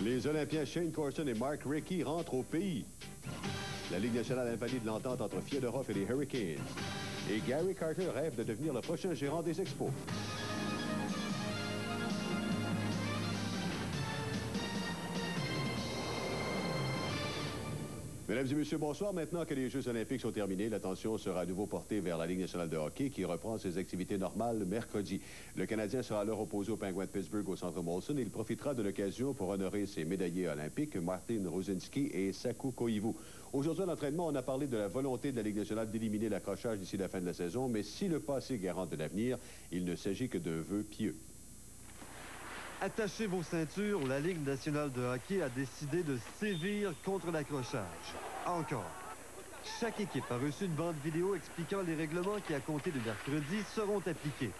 Les Olympiens Shane Corson et Mark Recchi rentrent au pays. La Ligue nationale invalide l'entente entre Fedorov et les Hurricanes. Et Gary Carter rêve de devenir le prochain gérant des Expos. Mesdames et messieurs, bonsoir. Maintenant que les Jeux olympiques sont terminés, l'attention sera à nouveau portée vers la Ligue nationale de hockey qui reprend ses activités normales mercredi. Le Canadien sera alors opposé aux Penguins de Pittsburgh au Centre Molson et il profitera de l'occasion pour honorer ses médaillés olympiques, Martin Rosinski et Saku Koivu. Aujourd'hui, à l'entraînement, on a parlé de la volonté de la Ligue nationale d'éliminer l'accrochage d'ici la fin de la saison, mais si le passé garante de l'avenir, il ne s'agit que de vœux pieux. Attachez vos ceintures, la Ligue nationale de hockey a décidé de sévir contre l'accrochage. Encore. Chaque équipe a reçu une bande vidéo expliquant les règlements qui, à compter de mercredi, seront appliqués.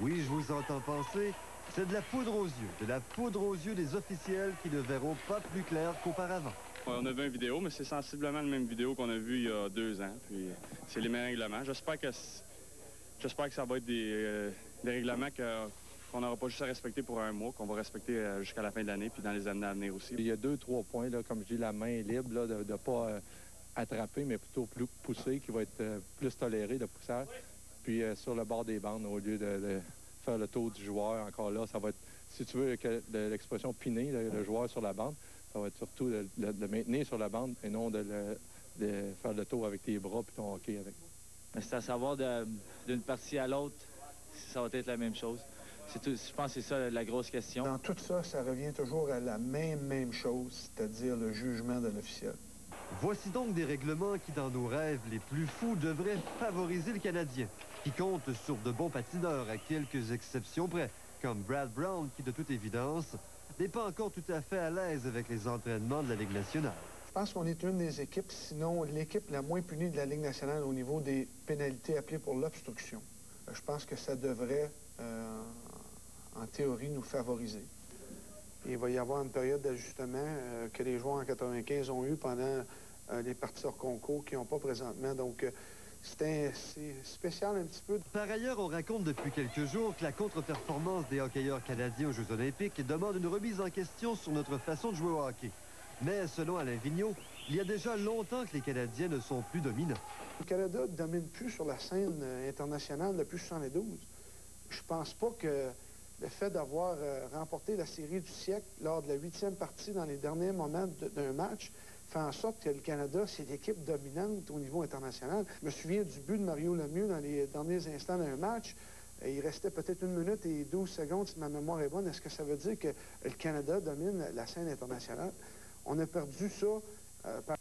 Oui, je vous entends penser, c'est de la poudre aux yeux. De la poudre aux yeux des officiels qui ne verront pas plus clair qu'auparavant. On a vu une vidéo, mais c'est sensiblement la même vidéo qu'on a vue il y a 2 ans. Puis c'est les mêmes règlements. J'espère que ça va être des règlements qu'on n'aura pas juste à respecter pour un mois, qu'on va respecter jusqu'à la fin de l'année, puis dans les années à venir aussi. Il y a 2-3 points, là, comme je dis, la main libre, là, de ne pas attraper, mais plutôt plus pousser, qui va être plus toléré, de poussage. Puis sur le bord des bandes, au lieu de faire le tour du joueur, encore là, ça va être, si tu veux, l'expression piner, le joueur sur la bande, ça va être surtout de le maintenir sur la bande et non de faire le tour avec tes bras puis ton hockey avec. C'est à savoir d'une partie à l'autre, ça va être la même chose. Je pense que c'est ça la grosse question. Dans tout ça, ça revient toujours à la même chose, c'est-à-dire le jugement de l'officiel. Voici donc des règlements qui, dans nos rêves les plus fous, devraient favoriser le Canadien, qui compte sur de bons patineurs à quelques exceptions près, comme Brad Brown, qui, de toute évidence, n'est pas encore tout à fait à l'aise avec les entraînements de la Ligue nationale. Je pense qu'on est une des équipes, sinon l'équipe la moins punie de la Ligue nationale au niveau des pénalités appelées pour l'obstruction. Je pense que ça devrait, en théorie, nous favoriser. Il va y avoir une période d'ajustement que les joueurs en 95 ont eu pendant les parties hors concours qui n'ont pas présentement. Donc, c'est spécial un petit peu. Par ailleurs, on raconte depuis quelques jours que la contre-performance des hockeyeurs canadiens aux Jeux olympiques demande une remise en question sur notre façon de jouer au hockey. Mais selon Alain Vigneault, il y a déjà longtemps que les Canadiens ne sont plus dominants. Le Canada ne domine plus sur la scène internationale depuis 1972. Je pense pas que le fait d'avoir remporté la série du siècle lors de la 8e partie dans les derniers moments d'un match fait en sorte que le Canada, c'est l'équipe dominante au niveau international. Je me souviens du but de Mario Lemieux dans les derniers instants d'un match. Il restait peut-être 1 minute et 12 secondes, si ma mémoire est bonne. Est-ce que ça veut dire que le Canada domine la scène internationale? On a perdu ça par...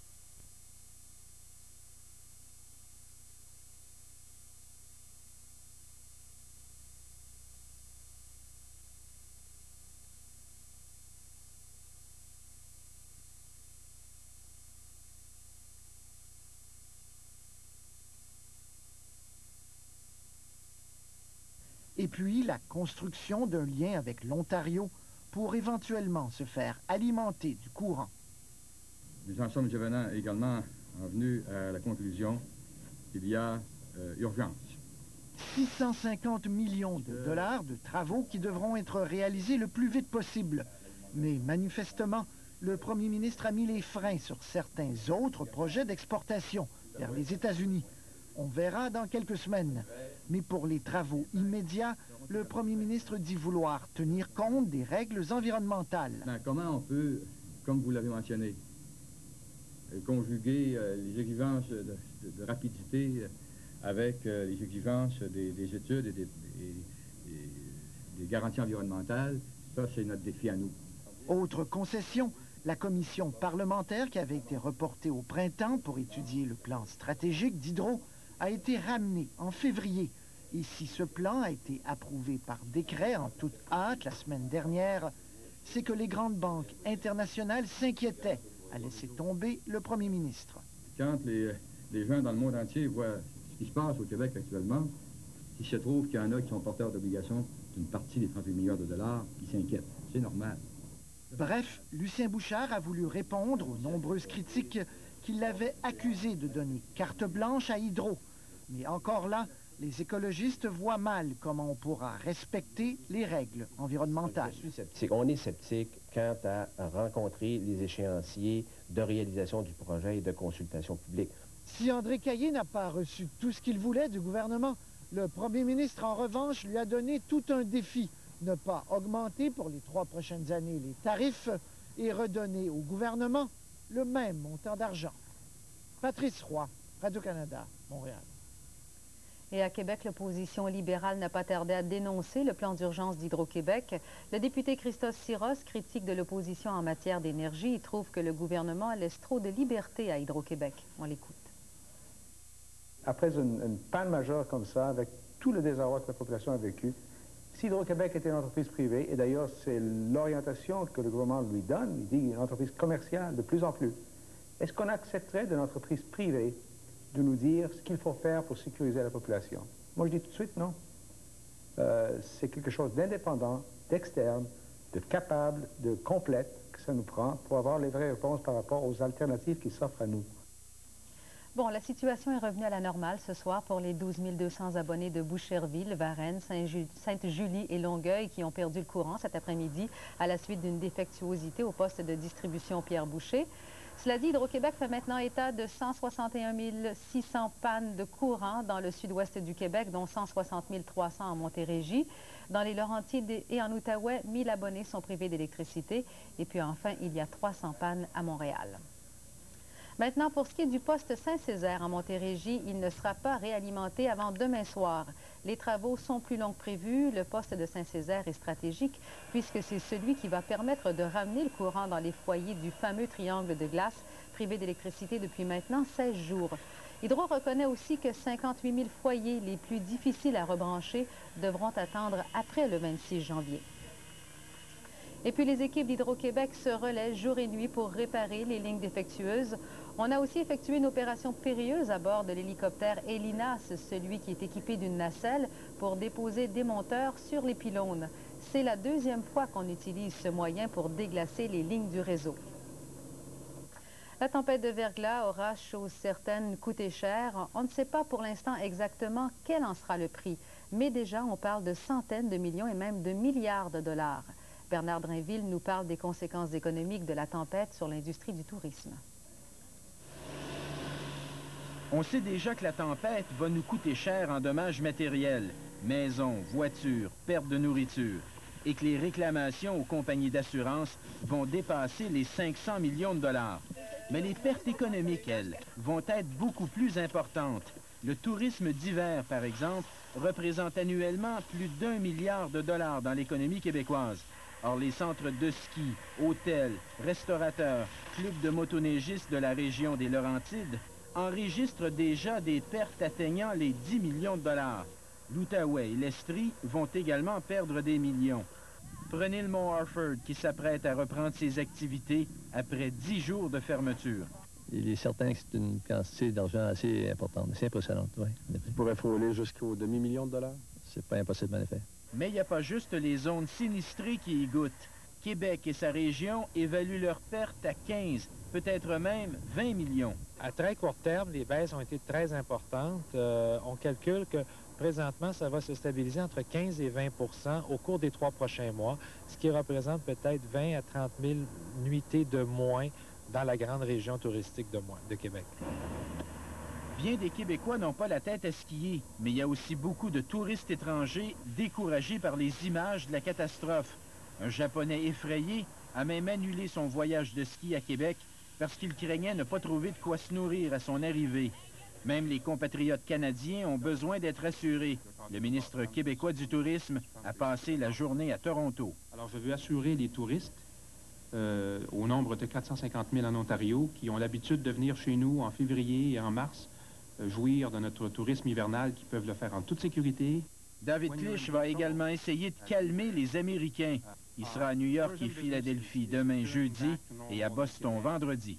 Et puis la construction d'un lien avec l'Ontario pour éventuellement se faire alimenter du courant. Nous en sommes également venus à la conclusion qu'il y a urgence. 650 millions de dollars de travaux qui devront être réalisés le plus vite possible. Mais manifestement, le premier ministre a mis les freins sur certains autres projets d'exportation vers les États-Unis. On verra dans quelques semaines. Mais pour les travaux immédiats, le premier ministre dit vouloir tenir compte des règles environnementales. Comment on peut, comme vous l'avez mentionné, conjuguer les exigences de rapidité avec les exigences des études et des garanties environnementales? Ça, c'est notre défi à nous. Autre concession, la commission parlementaire qui avait été reportée au printemps pour étudier le plan stratégique d'Hydro a été ramenée en février. Et si ce plan a été approuvé par décret en toute hâte la semaine dernière, c'est que les grandes banques internationales s'inquiétaient à laisser tomber le premier ministre. Quand les gens dans le monde entier voient ce qui se passe au Québec actuellement, il se trouve qu'il y en a qui sont porteurs d'obligations d'une partie des 38 milliards de dollars, qui s'inquiètent. C'est normal. Bref, Lucien Bouchard a voulu répondre aux nombreuses critiques qui l'avaient accusé de donner carte blanche à Hydro. Mais encore là, les écologistes voient mal comment on pourra respecter les règles environnementales. On est sceptique quant à rencontrer les échéanciers de réalisation du projet et de consultation publique. Si André Caillé n'a pas reçu tout ce qu'il voulait du gouvernement, le premier ministre, en revanche, lui a donné tout un défi. Ne pas augmenter pour les 3 prochaines années les tarifs et redonner au gouvernement le même montant d'argent. Patrice Roy, Radio-Canada, Montréal. Et à Québec, l'opposition libérale n'a pas tardé à dénoncer le plan d'urgence d'Hydro-Québec. Le député Christos Syros critique de l'opposition en matière d'énergie. Il trouve que le gouvernement laisse trop de liberté à Hydro-Québec. On l'écoute. Après une panne majeure comme ça, avec tout le désarroi que la population a vécu, si Hydro-Québec était une entreprise privée, et d'ailleurs c'est l'orientation que le gouvernement lui donne, il dit une entreprise commerciale de plus en plus, est-ce qu'on accepterait d'une entreprise privée de nous dire ce qu'il faut faire pour sécuriser la population? Moi je dis tout de suite non. C'est quelque chose d'indépendant, d'externe, de capable, de complète que ça nous prend pour avoir les vraies réponses par rapport aux alternatives qui s'offrent à nous. Bon, la situation est revenue à la normale ce soir pour les 12 200 abonnés de Boucherville, Varennes, Sainte-Julie et Longueuil qui ont perdu le courant cet après-midi à la suite d'une défectuosité au poste de distribution Pierre-Boucher. Cela dit, Hydro-Québec fait maintenant état de 161 600 pannes de courant dans le sud-ouest du Québec, dont 160 300 en Montérégie. Dans les Laurentides et en Outaouais, 1000 abonnés sont privés d'électricité. Et puis enfin, il y a 300 pannes à Montréal. Maintenant, pour ce qui est du poste Saint-Césaire en Montérégie, il ne sera pas réalimenté avant demain soir. Les travaux sont plus longs que prévu. Le poste de Saint-Césaire est stratégique puisque c'est celui qui va permettre de ramener le courant dans les foyers du fameux triangle de glace privé d'électricité depuis maintenant 16 jours. Hydro reconnaît aussi que 58 000 foyers les plus difficiles à rebrancher devront attendre après le 26 janvier. Et puis les équipes d'Hydro-Québec se relaient jour et nuit pour réparer les lignes défectueuses. On a aussi effectué une opération périlleuse à bord de l'hélicoptère Elinas, celui qui est équipé d'une nacelle, pour déposer des monteurs sur les pylônes. C'est la deuxième fois qu'on utilise ce moyen pour déglacer les lignes du réseau. La tempête de verglas aura, chose certaine, coûté cher. On ne sait pas pour l'instant exactement quel en sera le prix, mais déjà on parle de centaines de millions et même de milliards de dollars. Bernard Drainville nous parle des conséquences économiques de la tempête sur l'industrie du tourisme. On sait déjà que la tempête va nous coûter cher en dommages matériels, maisons, voitures, perte de nourriture, et que les réclamations aux compagnies d'assurance vont dépasser les 500 millions de dollars. Mais les pertes économiques, elles, vont être beaucoup plus importantes. Le tourisme d'hiver, par exemple, représente annuellement plus d'1 milliard de dollars dans l'économie québécoise. Or, les centres de ski, hôtels, restaurateurs, clubs de motoneigistes de la région des Laurentides enregistrent déjà des pertes atteignant les 10 millions de dollars. L'Outaouais et l'Estrie vont également perdre des millions. Prenez le Mont Harford qui s'apprête à reprendre ses activités après 10 jours de fermeture. Il est certain que c'est une quantité d'argent assez importante, assez impressionnante, oui. Ça pourrait frôler jusqu'au demi-million de dollars? C'est pas impossible, en effet. Mais il n'y a pas juste les zones sinistrées qui y goûtent. Québec et sa région évaluent leurs pertes à 15, peut-être même 20 millions. À très court terme, les baisses ont été très importantes. On calcule que présentement, ça va se stabiliser entre 15 et 20 % au cours des 3 prochains mois, ce qui représente peut-être 20 à 30 000 nuitées de moins dans la grande région touristique de Québec. Bien des Québécois n'ont pas la tête à skier, mais il y a aussi beaucoup de touristes étrangers découragés par les images de la catastrophe. Un Japonais effrayé a même annulé son voyage de ski à Québec parce qu'il craignait ne pas trouver de quoi se nourrir à son arrivée. Même les compatriotes canadiens ont besoin d'être assurés. Le ministre québécois du Tourisme a passé la journée à Toronto. Alors, je veux assurer les touristes, au nombre de 450 000 en Ontario, qui ont l'habitude de venir chez nous en février et en mars, jouir de notre tourisme hivernal, qui peuvent le faire en toute sécurité. David Clich va également essayer de calmer les Américains. Il sera à New York et Philadelphie demain jeudi et à Boston vendredi.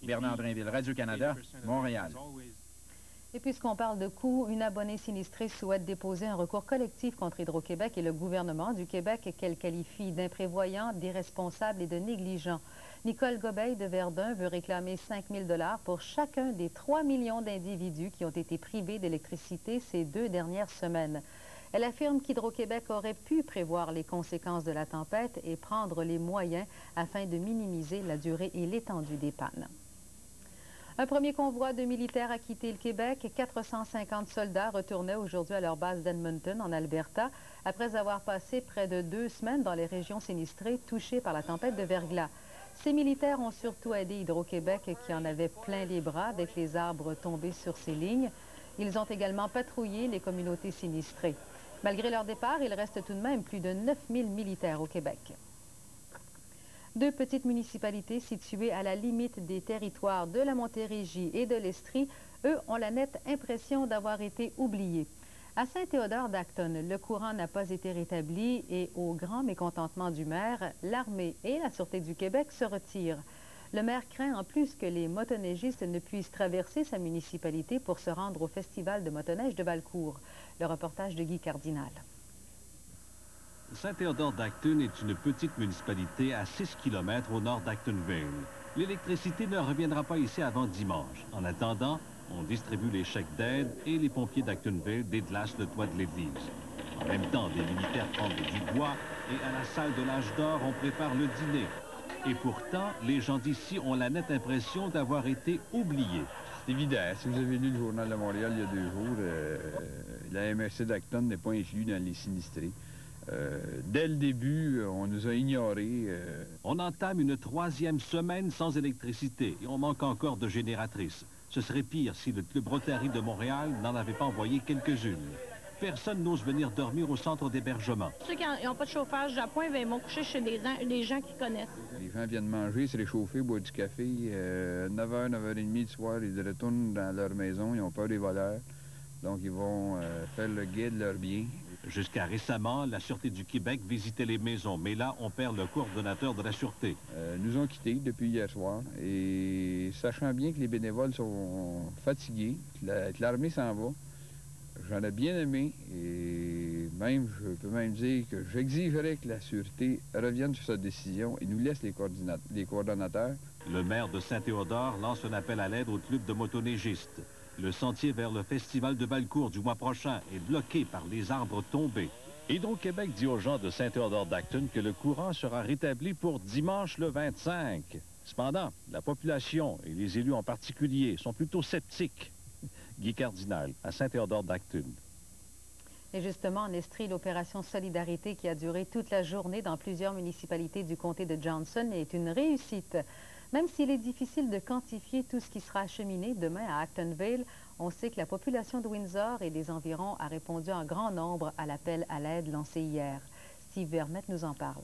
Bernard Drainville, Radio-Canada, Montréal. Et puisqu'on parle de coûts, une abonnée sinistrée souhaite déposer un recours collectif contre Hydro-Québec et le gouvernement du Québec qu'elle qualifie d'imprévoyant, d'irresponsable et de négligent. Nicole Gobeil de Verdun veut réclamer 5 000 $ pour chacun des 3 millions d'individus qui ont été privés d'électricité ces 2 dernières semaines. Elle affirme qu'Hydro-Québec aurait pu prévoir les conséquences de la tempête et prendre les moyens afin de minimiser la durée et l'étendue des pannes. Un premier convoi de militaires a quitté le Québec. 450 soldats retournaient aujourd'hui à leur base d'Edmonton, en Alberta, après avoir passé près de 2 semaines dans les régions sinistrées touchées par la tempête de verglas. Ces militaires ont surtout aidé Hydro-Québec, qui en avait plein les bras avec les arbres tombés sur ses lignes. Ils ont également patrouillé les communautés sinistrées. Malgré leur départ, il reste tout de même plus de 9 000 militaires au Québec. 2 petites municipalités situées à la limite des territoires de la Montérégie et de l'Estrie, eux, ont la nette impression d'avoir été oubliés. À Saint-Théodore-d'Acton, le courant n'a pas été rétabli et, au grand mécontentement du maire, l'armée et la Sûreté du Québec se retirent. Le maire craint en plus que les motoneigistes ne puissent traverser sa municipalité pour se rendre au festival de motoneige de Valcourt. Le reportage de Guy Cardinal. Saint-Théodore-d'Acton est une petite municipalité à 6 km au nord d'Actonville. L'électricité ne reviendra pas ici avant dimanche. En attendant, on distribue les chèques d'aide et les pompiers d'Actonville déglacent le toit de l'église. En même temps, des militaires prennent du bois et à la salle de l'âge d'or, on prépare le dîner. Et pourtant, les gens d'ici ont la nette impression d'avoir été oubliés. C'est évident. Si vous avez lu le Journal de Montréal il y a 2 jours, la MRC d'Acton n'est pas inclue dans les sinistrés. Dès le début, on nous a ignorés. On entame une 3e semaine sans électricité et on manque encore de génératrices. Ce serait pire si le Club Rotary de Montréal n'en avait pas envoyé quelques-unes. Personne n'ose venir dormir au centre d'hébergement. Ceux qui n'ont pas de chauffage à point, ils vont coucher chez des gens qui connaissent. Les gens viennent manger, se réchauffer, boire du café. 9h, 9h30 du soir, ils retournent dans leur maison, ils ont peur des voleurs. Donc, ils vont faire le guet de leurs biens. Jusqu'à récemment, la Sûreté du Québec visitait les maisons, mais là, on perd le coordonnateur de la Sûreté. Nous ont quittés depuis hier soir, et sachant bien que les bénévoles sont fatigués, que l'armée s'en va, j'en ai bien aimé, et même, je peux même dire que j'exigerais que la Sûreté revienne sur sa décision et nous laisse les coordonnateurs. Le maire de Saint-Théodore lance un appel à l'aide au club de motoneigistes. Le sentier vers le festival de Valcourt du mois prochain est bloqué par les arbres tombés. Hydro-Québec dit aux gens de Saint-Théodore-d'Acton que le courant sera rétabli pour dimanche le 25. Cependant, la population, et les élus en particulier, sont plutôt sceptiques. Guy Cardinal, à Saint-Théodore-d'Acton. Et justement, en Estrie, l'opération Solidarité qui a duré toute la journée dans plusieurs municipalités du comté de Johnson est une réussite. Même s'il est difficile de quantifier tout ce qui sera acheminé demain à Actonville, on sait que la population de Windsor et des environs a répondu en grand nombre à l'appel à l'aide lancé hier. Steve Vermette nous en parle.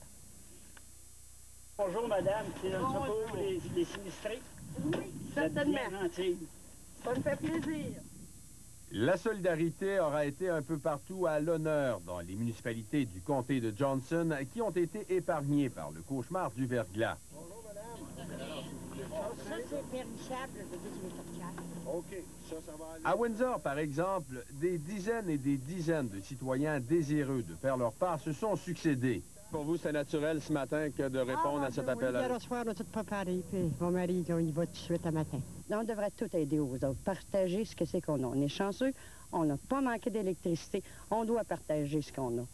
Bonjour, madame. C'est le secours pour les sinistrés? Oui, certainement. Ça me fait plaisir. La solidarité aura été un peu partout à l'honneur dans les municipalités du comté de Johnson qui ont été épargnées par le cauchemar du verglas. Ça, c'est périssable de 18h04. OK, ça va aller. À Windsor, par exemple, des dizaines et des dizaines de citoyens désireux de faire leur part se sont succédés. Pour vous, c'est naturel ce matin que de répondre à cet appel à l'aide? Hier soir, on a tout préparé, puis mon mari, on y va tout de suite à matin. On devrait tout aider aux autres, partager ce que c'est qu'on a. On est chanceux, on n'a pas manqué d'électricité, on doit partager ce qu'on a.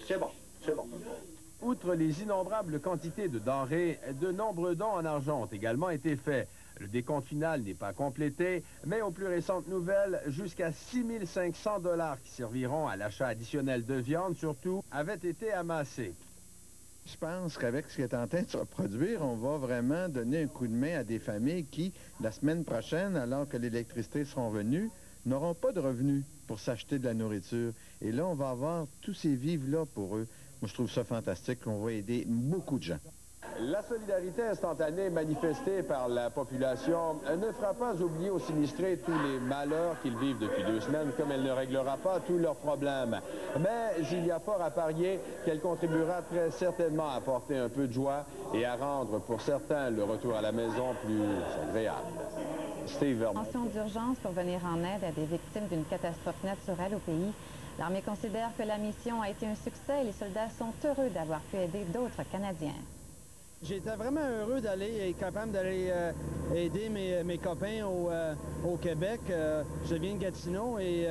C'est bon, c'est bon. Outre les innombrables quantités de denrées, de nombreux dons en argent ont également été faits. Le décompte final n'est pas complété, mais aux plus récentes nouvelles, jusqu'à 6 500 $ qui serviront à l'achat additionnel de viande, surtout, avaient été amassés. Je pense qu'avec ce qui est en train de se reproduire, on va vraiment donner un coup de main à des familles qui, la semaine prochaine, alors que l'électricité sera venue, n'auront pas de revenus pour s'acheter de la nourriture. Et là, on va avoir tous ces vivres-là pour eux. Moi, je trouve ça fantastique qu'on va aider beaucoup de gens. La solidarité instantanée manifestée par la population ne fera pas oublier aux sinistrés tous les malheurs qu'ils vivent depuis 2 semaines, comme elle ne réglera pas tous leurs problèmes. Mais il y a fort à parier qu'elle contribuera très certainement à apporter un peu de joie et à rendre pour certains le retour à la maison plus agréable. Steve Vermont. Mention d'urgence pour venir en aide à des victimes d'une catastrophe naturelle au pays. L'armée considère que la mission a été un succès et les soldats sont heureux d'avoir pu aider d'autres Canadiens. J'étais vraiment heureux d'aller, capable d'aller aider mes copains au Québec. Je viens de Gatineau et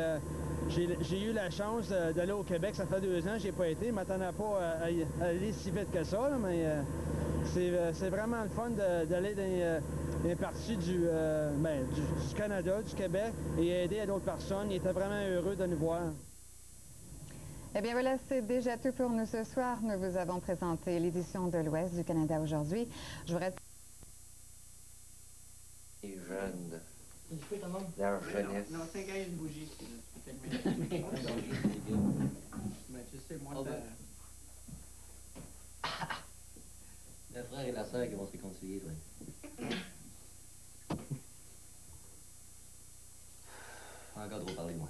j'ai eu la chance d'aller au Québec. Ça fait 2 ans que je n'ai pas été. Je ne m'attendais pas à aller si vite que ça, là, mais c'est vraiment le fun d'aller dans les parties du Canada, du Québec, et aider à d'autres personnes. Ils étaient vraiment heureux de nous voir. Eh bien voilà, c'est déjà tout pour nous ce soir. Nous vous avons présenté l'édition de l'Ouest du Canada aujourd'hui. Je vous reste... Les jeunes, leur jeunesse. Non, c'est quand une bougie. Mais tu sais, moi, Le frère et la sœur qui vont se réconcilier, toi. Encore trop parler, moi.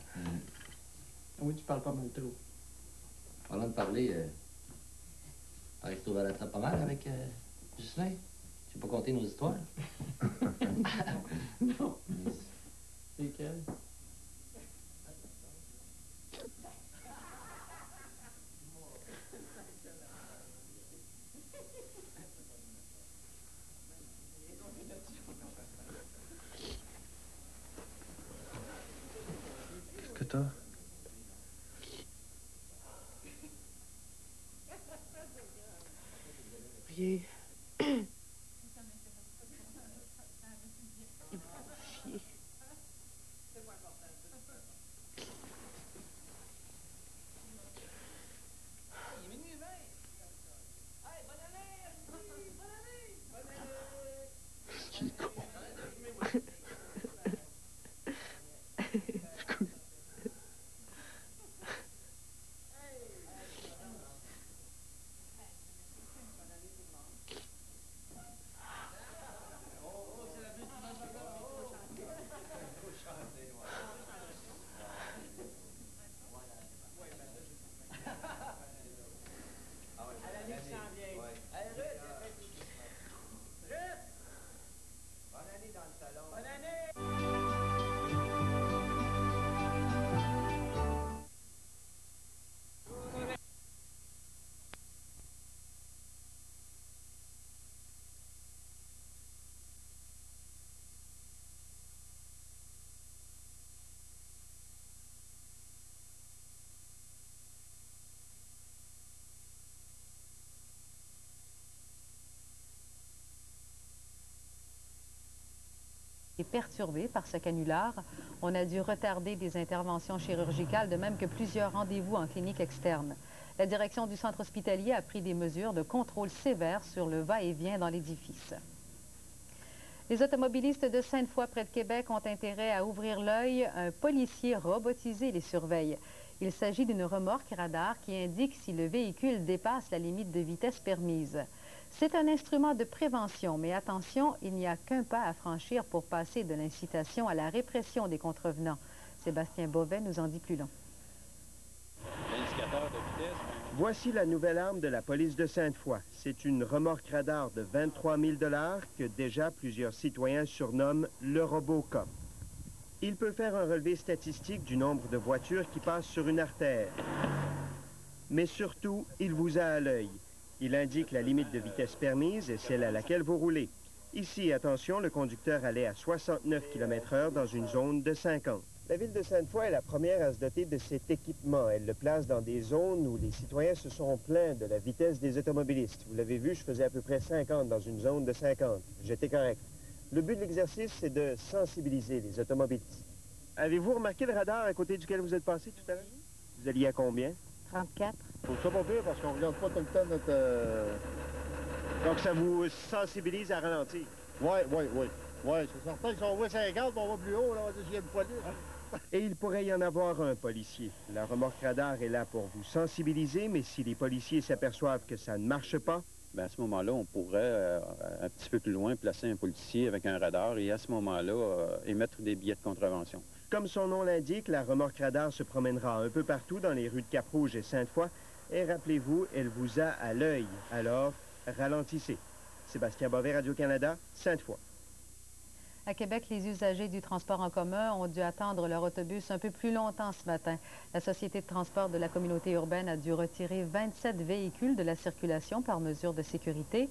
Oui, tu parles pas mal trop. Parlant de parler, Aristo va la trappe pas mal avec Ghislain. Tu peux pas compter nos histoires? Non. Lesquelles? Qu'est-ce que t'as? Rien. Et perturbé par ce canular, on a dû retarder des interventions chirurgicales, de même que plusieurs rendez-vous en clinique externe. La direction du centre hospitalier a pris des mesures de contrôle sévères sur le va-et-vient dans l'édifice. Les automobilistes de Sainte-Foy, près de Québec, ont intérêt à ouvrir l'œil. Un policier robotisé les surveille. Il s'agit d'une remorque radar qui indique si le véhicule dépasse la limite de vitesse permise. C'est un instrument de prévention, mais attention, il n'y a qu'un pas à franchir pour passer de l'incitation à la répression des contrevenants. Sébastien Beauvais nous en dit plus long. L'indicateur de vitesse. Voici la nouvelle arme de la police de Sainte-Foy. C'est une remorque radar de 23 000 $ que déjà plusieurs citoyens surnomment le Robocop. Il peut faire un relevé statistique du nombre de voitures qui passent sur une artère. Mais surtout, il vous a à l'œil. Il indique la limite de vitesse permise et celle à laquelle vous roulez. Ici, attention, le conducteur allait à 69 km/h dans une zone de 50. La ville de Sainte-Foy est la première à se doter de cet équipement. Elle le place dans des zones où les citoyens se sont plaints de la vitesse des automobilistes. Vous l'avez vu, je faisais à peu près 50 dans une zone de 50. J'étais correct. Le but de l'exercice, c'est de sensibiliser les automobilistes. Avez-vous remarqué le radar à côté duquel vous êtes passé tout à l'heure? Vous alliez à combien? 34. Faut ça pas pire parce qu'on regarde pas tout le temps notre... Donc ça vous sensibilise à ralentir? Oui. Ouais, c'est certain que si on voit 50, on va plus haut, là, on va dire qu'il y a une police. Et il pourrait y en avoir un policier. La remorque radar est là pour vous sensibiliser, mais si les policiers s'aperçoivent que ça ne marche pas, bien, à ce moment-là, on pourrait, un petit peu plus loin, placer un policier avec un radar et à ce moment-là, émettre des billets de contravention. Comme son nom l'indique, la remorque radar se promènera un peu partout dans les rues de Cap-Rouge et Sainte-Foy. Et rappelez-vous, elle vous a à l'œil. Alors, ralentissez. Sébastien Bovet, Radio-Canada, Sainte-Foy. À Québec, les usagers du transport en commun ont dû attendre leur autobus un peu plus longtemps ce matin. La Société de transport de la communauté urbaine a dû retirer 27 véhicules de la circulation par mesure de sécurité.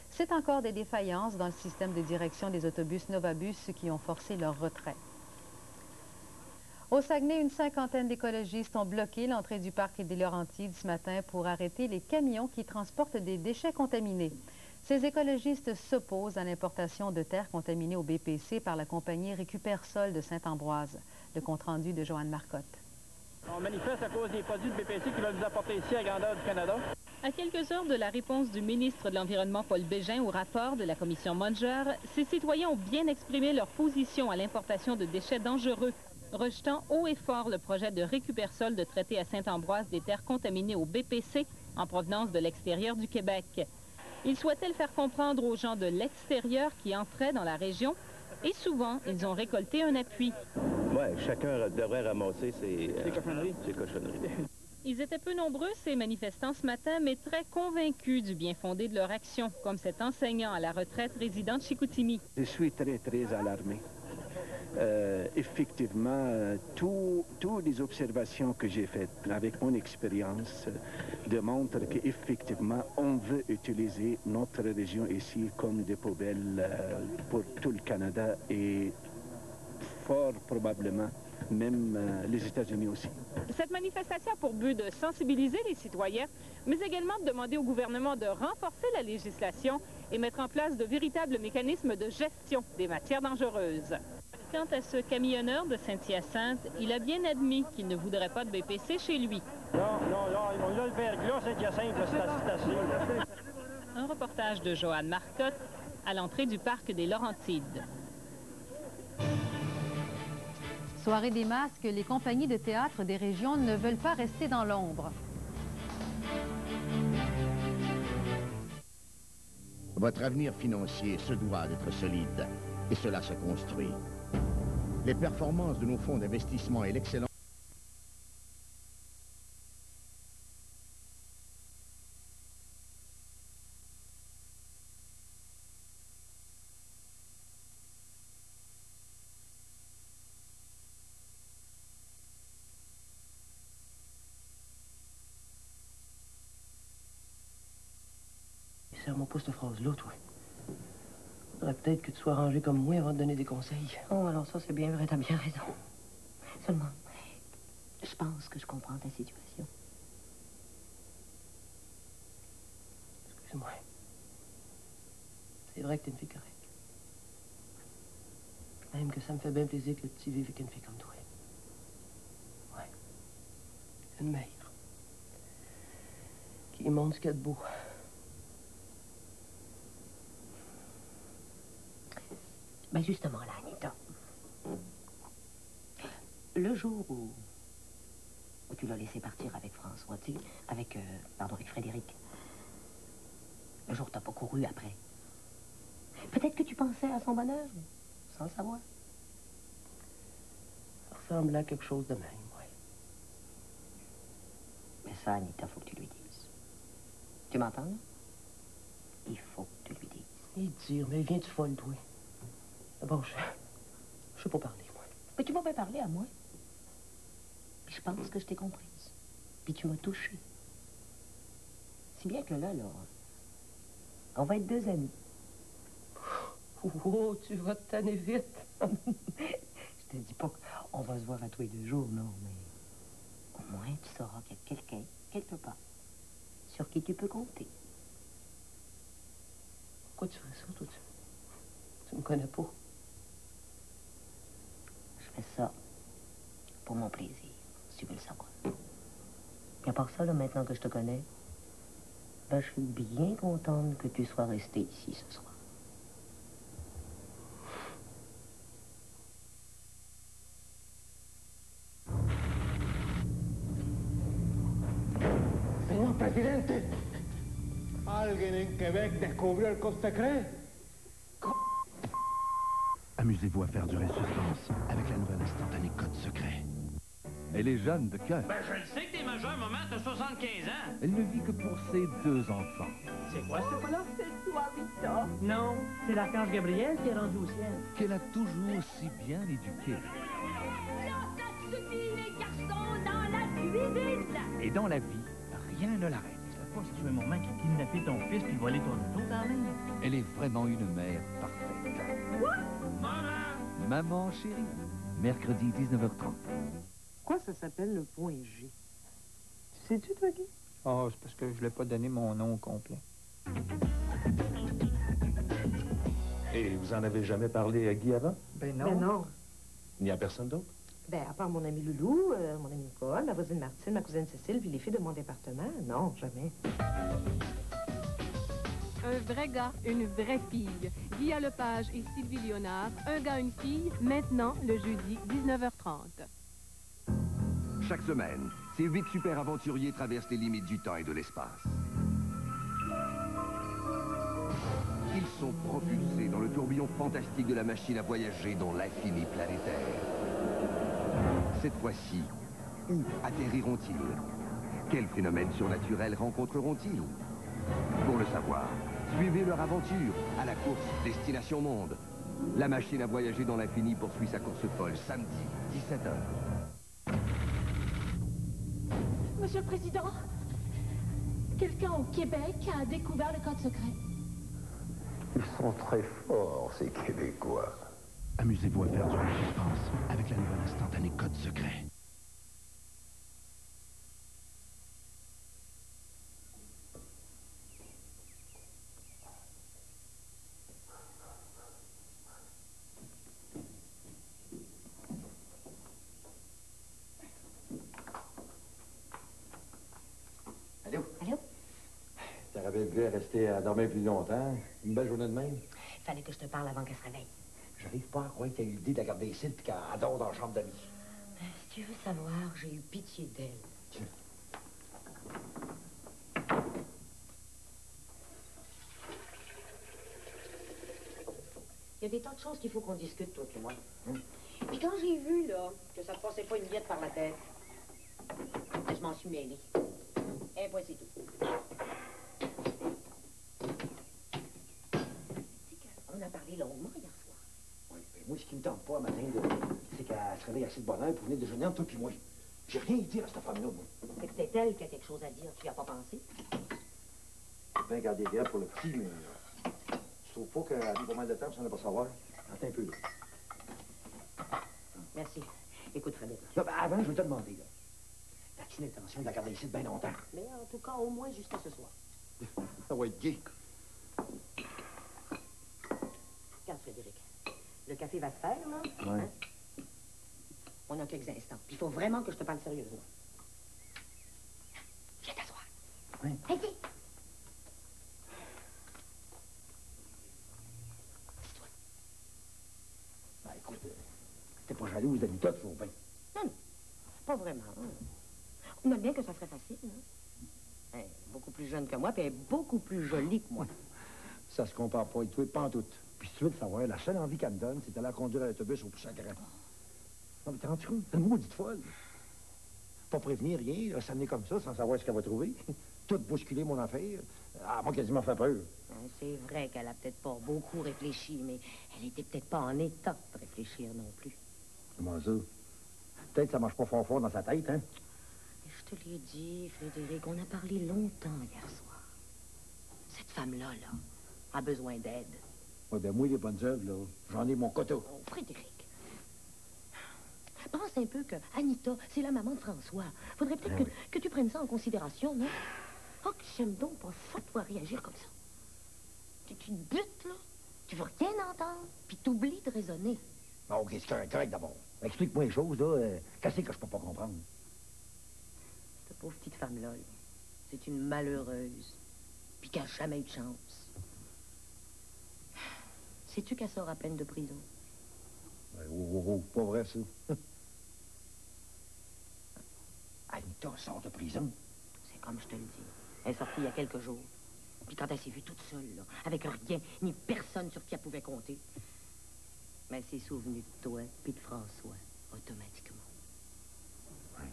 C'est encore des défaillances dans le système de direction des autobus Novabus qui ont forcé leur retrait. Au Saguenay, une cinquantaine d'écologistes ont bloqué l'entrée du parc des Laurentides ce matin pour arrêter les camions qui transportent des déchets contaminés. Ces écologistes s'opposent à l'importation de terres contaminées au BPC par la compagnie Récupère-Sol de Saint-Ambroise. Le compte-rendu de Joanne Marcotte. On manifeste à cause des produits de BPC qui veulent nous apporter ici à grandeur du Canada. À quelques heures de la réponse du ministre de l'Environnement, Paul Bégin, au rapport de la commission Munger, ces citoyens ont bien exprimé leur position à l'importation de déchets dangereux, rejetant haut et fort le projet de Récupère-Sol de traiter à Saint-Ambroise des terres contaminées au BPC en provenance de l'extérieur du Québec. Ils souhaitaient le faire comprendre aux gens de l'extérieur qui entraient dans la région et souvent, ils ont récolté un appui. Oui, chacun devrait ramasser ses cochonneries. Ils étaient peu nombreux, ces manifestants, ce matin, mais très convaincus du bien fondé de leur action, comme cet enseignant à la retraite résident de Chicoutimi. Je suis très, très alarmé. Effectivement, toutes les observations que j'ai faites avec mon expérience démontrent qu'effectivement, on veut utiliser notre région ici comme des poubelles pour tout le Canada et fort probablement même les États-Unis aussi. Cette manifestation a pour but de sensibiliser les citoyens, mais également de demander au gouvernement de renforcer la législation et mettre en place de véritables mécanismes de gestion des matières dangereuses. Quant à ce camionneur de Saint-Hyacinthe, il a bien admis qu'il ne voudrait pas de BPC chez lui. Non, on a le verglas, Saint-Hyacinthe, c'est assez. Un reportage de Joanne Marcotte à l'entrée du parc des Laurentides. Soirée des masques, les compagnies de théâtre des régions ne veulent pas rester dans l'ombre. Votre avenir financier se doit d'être solide, et cela se construit. Les performances de nos fonds d'investissement et l'excellence Serre-moi pas cette phrase-là, toi. Faudrait peut-être que tu sois rangé comme moi avant de donner des conseils. Oh, alors ça, c'est bien vrai, t'as bien raison. Seulement, je pense que je comprends ta situation. Excuse-moi. C'est vrai que t'es une fille correcte. Même que ça me fait bien plaisir que le petit vive avec une fille comme toi. Ouais. Une mère. Qui montre ce qu'il y a de beau. Ben justement, là, Anita. Le jour où tu l'as laissé partir avec François, tu sais, avec Frédéric. Le jour où t'as pas couru après. Peut-être que tu pensais à son bonheur, sans le savoir. Ça ressemble à quelque chose de même, oui. Mais ça, Anita, faut que tu lui dises. Tu m'entends, là? Il faut que tu lui dises. Il tire, mais viens-tu folle, toi? D'abord, je sais pas parler, moi. Mais tu m'as bien parlé à moi. Puis je pense que je t'ai comprise. Puis tu m'as touché. Si bien que là, on va être deux amis. Oh, tu vas te tanner vite. Je te dis pas qu'on va se voir à tous les 2 jours, non, mais au moins tu sauras qu'il y a quelqu'un, quelque part, sur qui tu peux compter. Pourquoi tu ferais ça, toi? Tu me connais pas. Je fais ça pour mon plaisir, si tu veux le savoir. Et à part ça, là, maintenant que je te connais, ben, je suis bien contente que tu sois resté ici ce soir. Señor presidente. alguien en Québec descubrió el code secret. Amusez-vous à faire durer le suspense avec la nouvelle instantanée Code Secret. Elle est jeune de cœur. Ben, je le sais que t'es majeur, maman, t'as 75 ans. Elle ne vit que pour ses 2 enfants. C'est quoi, ce pas-là? C'est toi, Victor. Non, c'est l'archange Gabriel qui est rendu au ciel. Qu'elle a toujours si bien éduquée. Là, ça suffit, les garçons, dans la cuisine. Et dans la vie, rien ne l'arrête. C'est pas que ce soit un moment qui a kidnappé ton fils puis volé ton auto quand même. Elle est vraiment une mère parfaite. Quoi? Maman! Maman chérie, mercredi 19h30. Pourquoi ça s'appelle le point G? Tu sais-tu, toi, Guy? Oh, c'est parce que je ne l'ai pas donné mon nom au complet. Et vous en avez jamais parlé à Guy avant? Ben non. Ben non. Il n'y a personne d'autre? Ben, à part mon ami Loulou, mon ami Nicole, ma voisine Martine, ma cousine Cécile, puis les filles de mon département. Non, jamais. Un vrai gars, une vraie fille. Guy Lepage et Sylvie Léonard, un gars, une fille, maintenant, le jeudi, 19h30. Chaque semaine, ces 8 super aventuriers traversent les limites du temps et de l'espace. Ils sont propulsés dans le tourbillon fantastique de la machine à voyager dans l'infini planétaire. Cette fois-ci, où atterriront-ils? Quels phénomènes surnaturels rencontreront-ils? Pour le savoir, suivez leur aventure à la course Destination Monde. La machine à voyager dans l'infini poursuit sa course folle samedi, 17h. Monsieur le Président, quelqu'un au Québec a découvert le code secret. Ils sont très forts, ces Québécois. Amusez-vous à faire durer le suspense avec la nouvelle instantanée Code Secret. Allô? Allô? T'aurais bien pu rester à dormir plus longtemps. Une belle journée de même. Fallait que je te parle avant qu'elle se réveille. J'arrive pas à croire que t'as eu l'idée de la garder ici puis qu'elle dort dans la chambre d'amis. Si tu veux savoir, j'ai eu pitié d'elle. Tiens. Il y a des tas de choses qu'il faut qu'on discute, toi et moi. Puis quand j'ai vu, là, que ça te passait pas une miette par la tête, ben, je m'en suis mêlée. Et point, c'est tout. On a parlé longuement hier soir. Oui, ben moi, ce qui me tente pas, matin, c'est qu'elle se réveille assez de bonne heure pour venir déjeuner entre toi puis moi. J'ai rien à dire à cette femme-là, moi. C'est peut-être elle qui a quelque chose à dire. Tu y as pas pensé? J'ai bien gardé bien pour le petit, mais... Je trouve pas qu'elle a mis pas mal de temps, ça n'a pas savoir. Attends un peu, là. Merci. Écoute, Frédéric. Là, ben, avant, je veux te demander, là. As-tu l'intention de la garder ici bien longtemps? Mais en tout cas, au moins jusqu'à ce soir. Ça va être gay. Regarde, Frédéric. Le café va se faire, là. Ouais. Hein? On a quelques instants. Puis il faut vraiment que je te parle sérieusement. Viens t'asseoir. Oui. Vas-y. Ben, écoute, t'es pas jalouse d'Anita, toujours bien. Non, non. Pas vraiment. On note bien que ça serait facile. Hein? Elle est beaucoup plus jeune que moi, puis elle est beaucoup plus jolie que moi. Ça se compare pas, et toi, pas en tout. Puis si tu veux le savoir, la seule envie qu'elle me donne, c'est d'aller la conduire à l'autobus au plus sacré. Non, mais t'es rendu compte? T'es une maudite folle. Pas prévenir, rien, là, s'amener comme ça, sans savoir ce qu'elle va trouver. Tout bousculer mon affaire. Elle m'a quasiment fait peur. C'est vrai qu'elle a peut-être pas beaucoup réfléchi, mais elle était peut-être pas en état de réfléchir non plus. Comment ça? Peut-être que ça marche pas fort dans sa tête, hein? Je te l'ai dit, Frédéric, on a parlé longtemps hier soir. Cette femme-là, là, a besoin d'aide. Oui, ben moi, les bonnes œuvres, là, j'en ai mon quota. Oh, Frédéric, pense un peu que Anita, c'est la maman de François. Faudrait peut-être que tu prennes ça en considération, non? Oh, que j'aime donc pas ça, toi, réagir comme ça. Tu te butes, là. Tu veux rien entendre, puis t'oublies de raisonner. Bon, OK, c'est correct d'abord. Explique-moi les choses, là. Qu'est-ce que je peux pas comprendre? Cette pauvre petite femme-là, là, c'est une malheureuse, puis qui a jamais eu de chance. Sais-tu qu'elle sort à peine de prison? Pas vrai, ça. Anita sort de prison? C'est comme je te le dis. Elle est sortie il y a quelques jours. Puis quand elle s'est vue toute seule, là, avec rien, ni personne sur qui elle pouvait compter, mais elle s'est souvenue de toi puis de François, automatiquement. Oui.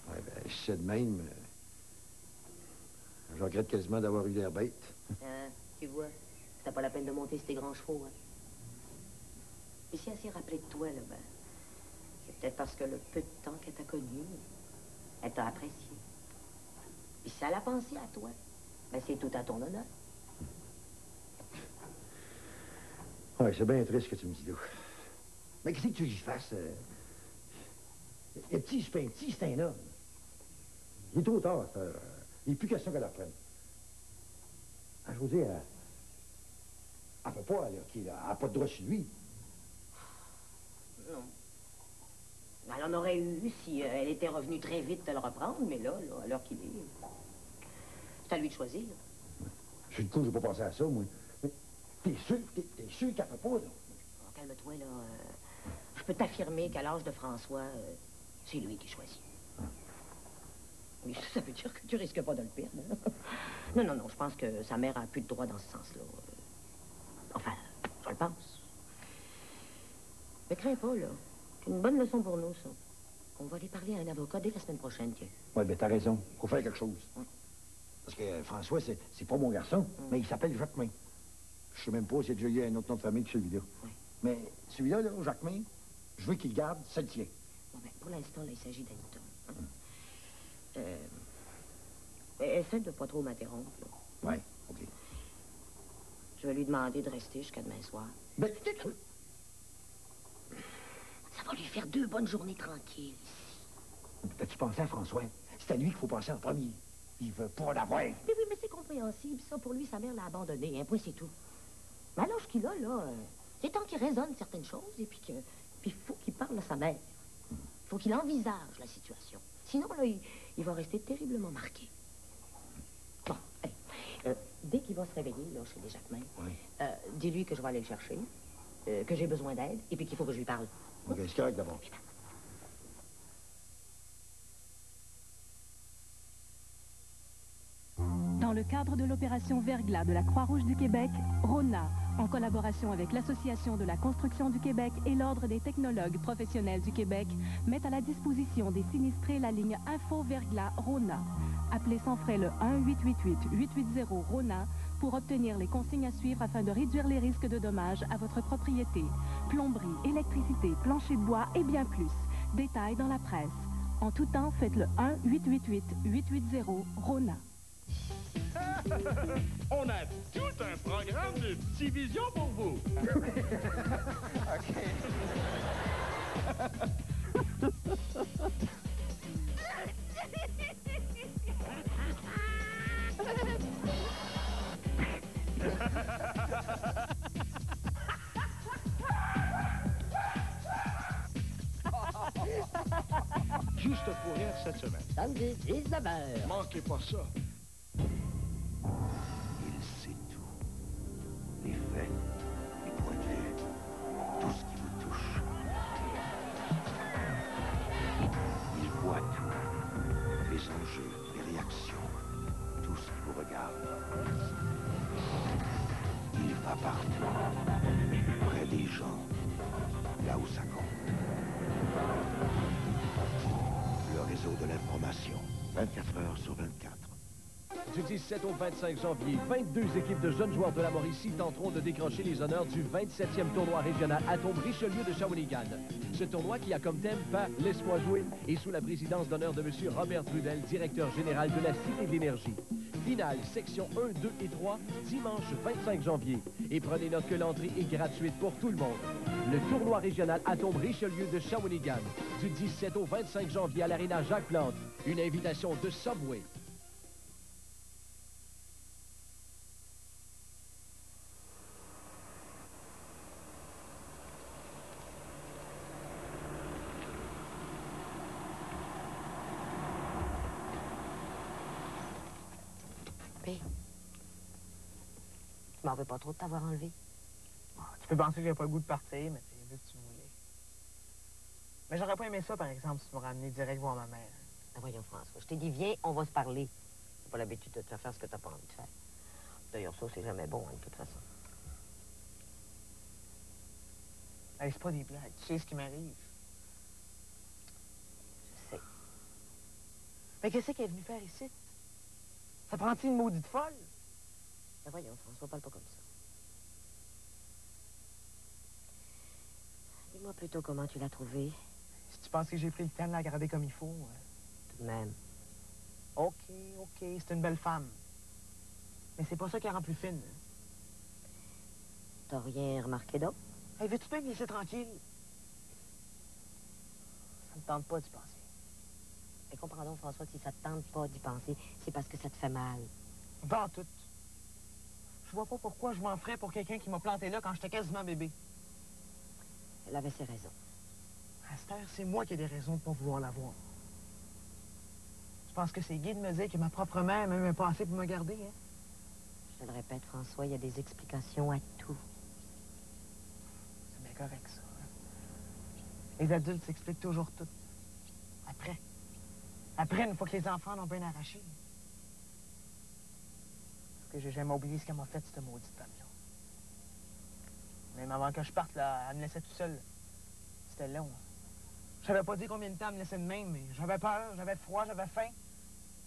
Ouais, ben, je sais de même. Je regrette quasiment d'avoir eu l'air bête. Hein, tu vois, c'était pas la peine de monter sur tes grands chevaux, hein. Puis si elle s'est rappelée de toi, là, ben, c'est peut-être parce que le peu de temps qu'elle t'a connu, elle t'a apprécié. Puis si elle a pensé à toi, ben c'est tout à ton honneur. Ouais, c'est bien triste ce que tu me dis, là. Mais qu'est-ce que tu veux que j'y fasse? Le petit, c'est pas un petit, c'est un homme. Il est trop tard, ça. Il n'est plus question qu'elle apprenne. Ah, je vous dis, elle peut pas, là, elle n'a pas de droit sur lui. Non. Elle en aurait eu si elle était revenue très vite te le reprendre, mais là, à l'heure qu'il est, c'est à lui de choisir. Je suis le coup, je vais pas penser à ça, moi. Mais t'es sûr qu'elle peut pas, là? Oh, calme-toi, là. Je peux t'affirmer qu'à l'âge de François, c'est lui qui choisit. Mais ça veut dire que tu risques pas de le perdre. Hein? Non, je pense que sa mère a plus de droit dans ce sens-là. Enfin, je le pense. Mais crains pas, là. C'est une bonne leçon pour nous, ça. On va aller parler à un avocat dès la semaine prochaine, tiens. Oui, ben t'as raison. Faut faire quelque chose. Parce que François, c'est pas mon garçon, mais il s'appelle Jacquemin. Je sais même pas s'il y a déjà eu un autre nom de famille que celui-là. Mais celui-là, là, Jacquemin, je veux qu'il garde, c'est le tien. Bon, ben, pour l'instant, là, il s'agit d'Anita. Hein? Essaie de pas trop m'interrompre, là. Oui, OK. Je vais lui demander de rester jusqu'à demain soir. Ben, ça va lui faire 2 bonnes journées tranquilles. T'as-tu pensé à François? C'est à lui qu'il faut penser en premier. Il veut pas l'avoir. Mais oui, mais c'est compréhensible. Ça, pour lui, sa mère l'a abandonné. Un point, c'est tout. Mais à l'âge qu'il a, là, c'est temps qu'il raisonne certaines choses et puis il faut qu'il parle à sa mère. Il faut qu'il envisage la situation. Sinon, là, il va rester terriblement marqué. Bon, allez. Dès qu'il va se réveiller, là, chez les Jacquemin, dis-lui que je vais aller le chercher, que j'ai besoin d'aide et puis qu'il faut que je lui parle. OK, c'est correct d'abord. Dans le cadre de l'opération Verglas de la Croix-Rouge du Québec, RONA, en collaboration avec l'Association de la construction du Québec et l'Ordre des technologues professionnels du Québec, met à la disposition des sinistrés la ligne Info Verglas RONA. Appelez sans frais le 1-888-880-RONA pour obtenir les consignes à suivre afin de réduire les risques de dommages à votre propriété. Plomberie, électricité, plancher de bois et bien plus. Détails dans la presse. En tout temps, faites le 1-888-880-RONA. On a tout un programme de division pour vous. Juste pour rire cette semaine. Samedi, 19h. Manquez pas ça. Il sait tout. Les faits, les points de vue, tout ce qui vous touche. Il voit tout. Les enjeux, les réactions, tout ce qui vous regarde. Il va partout. Près des gens. Là où ça compte. Le réseau de l'information. 24 heures sur 24. Du 17 au 25 janvier, 22 équipes de jeunes joueurs de la Mauricie tenteront de décrocher les honneurs du 27e tournoi régional Atome Richelieu de Shawinigan. Ce tournoi qui a comme thème « Pas laisse-moi jouer » est sous la présidence d'honneur de M. Robert Trudel, directeur général de la Cité de l'Énergie. Finale, section 1, 2 et 3, dimanche 25 janvier. Et prenez note que l'entrée est gratuite pour tout le monde. Le tournoi régional Atome Richelieu de Shawinigan, du 17 au 25 janvier à l'Aréna Jacques-Plante. Une invitation de Subway. Je m'en veux pas trop de t'avoir enlevé. Tu peux penser que j'avais pas le goût de partir, mais c'est vu que tu voulais. Mais j'aurais pas aimé ça, par exemple, si tu me ramenais direct voir ma mère. Ah, voyons, François, je t'ai dit, viens, on va se parler. T'as pas l'habitude de te faire ce que t'as pas envie de faire. D'ailleurs, ça, c'est jamais bon, hein, de toute façon. Hey, c'est pas des blagues. Tu sais ce qui m'arrive. Je sais. Mais qu'est-ce qu'elle est venue faire ici? Ça prend-il une maudite folle? Ben voyons, François, parle pas comme ça. Dis-moi plutôt comment tu l'as trouvée. Si tu penses que j'ai pris le temps de la garder comme il faut... Tout de même. OK, c'est une belle femme. Mais c'est pas ça qui la rend plus fine. T'as rien remarqué d'autre? Hey, veux-tu bien me laisser tranquille? Ça me tente pas d'y penser. Mais comprends donc, François, si ça te tente pas d'y penser, c'est parce que ça te fait mal. Pas en tout. Je vois pas pourquoi je m'en ferais pour quelqu'un qui m'a planté là quand j'étais quasiment bébé. Elle avait ses raisons. À cette heure, c'est moi qui ai des raisons de pas vouloir la voir. Je pense que c'est Guy de me dire que ma propre mère m'a même pas assez pour me garder, hein? Je te le répète, François, il y a des explications à tout. C'est bien correct, ça. Les adultes s'expliquent toujours tout. Après. Après, une fois que les enfants l'ont bien arraché. Parce que j'ai jamais oublié ce qu'elle m'a fait, cette maudite femme-là. Même avant que je parte, là, elle me laissait tout seul. C'était long. Je savais pas dire combien de temps elle me laissait de même, mais j'avais peur, j'avais froid, j'avais faim.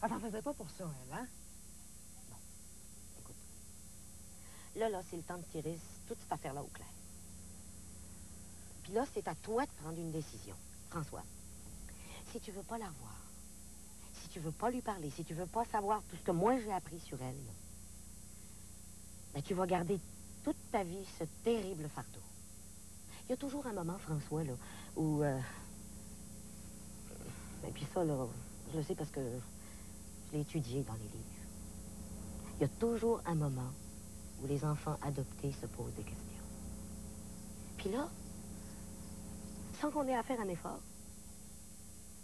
Elle t'en faisait pas pour ça, elle, hein? Non. Écoute. Là, c'est le temps de tirer toute cette affaire-là au clair. Puis là, c'est à toi de prendre une décision. François, si tu veux pas la voir, si tu veux pas lui parler, si tu veux pas savoir tout ce que moi j'ai appris sur elle, là, ben, tu vas garder toute ta vie ce terrible fardeau. Il y a toujours un moment, François, là, où... Et puis ça, là, je le sais parce que je l'ai étudié dans les livres. Il y a toujours un moment où les enfants adoptés se posent des questions. Puis là, sans qu'on ait à faire un effort,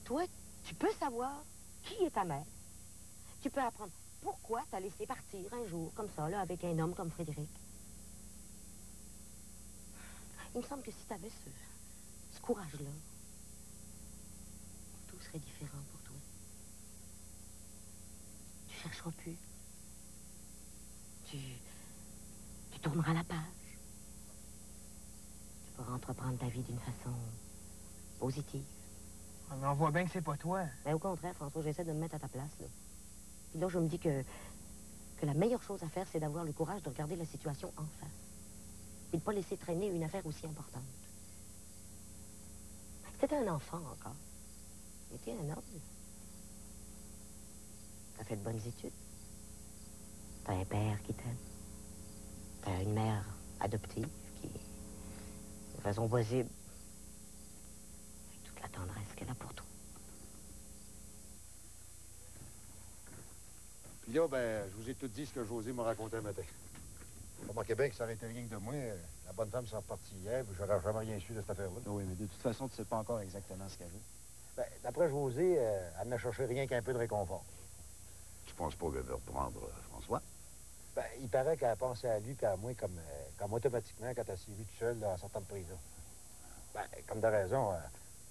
toi, tu peux savoir qui est ta mère. Tu peux apprendre pourquoi t'as laissé partir un jour, comme ça, là, avec un homme comme Frédéric. Il me semble que si t'avais ce courage-là, tout serait différent pour toi. Tu chercheras plus. Tu tourneras la page. Tu pourras entreprendre ta vie d'une façon positive. Mais on voit bien que c'est pas toi. Mais au contraire, François, j'essaie de me mettre à ta place, là. Puis là, je me dis que la meilleure chose à faire, c'est d'avoir le courage de regarder la situation en face. Et de ne pas laisser traîner une affaire aussi importante. C'était un enfant encore. Mais t'es un homme. T'as fait de bonnes études. T'as un père qui t'aime. T'as une mère adoptive qui, de façon possible, avec toute la tendresse qu'elle a pour toi. Puis là, ben, je vous ai tout dit ce que José m'a raconté un matin. Remarquez bien que ça aurait été rien que de moi. La bonne femme s'est repartie hier, puis j'aurais jamais rien su de cette affaire-là. Oui, mais de toute façon, tu sais pas encore exactement ce qu'elle veut. Ben, d'après José, elle n'a cherché rien qu'un peu de réconfort. Tu penses pas qu'elle veut reprendre François? Ben, il paraît qu'elle a pensé à lui et à moi comme automatiquement quand elle s'est vue toute seule là, en sortant de prison. Ben, comme de raison,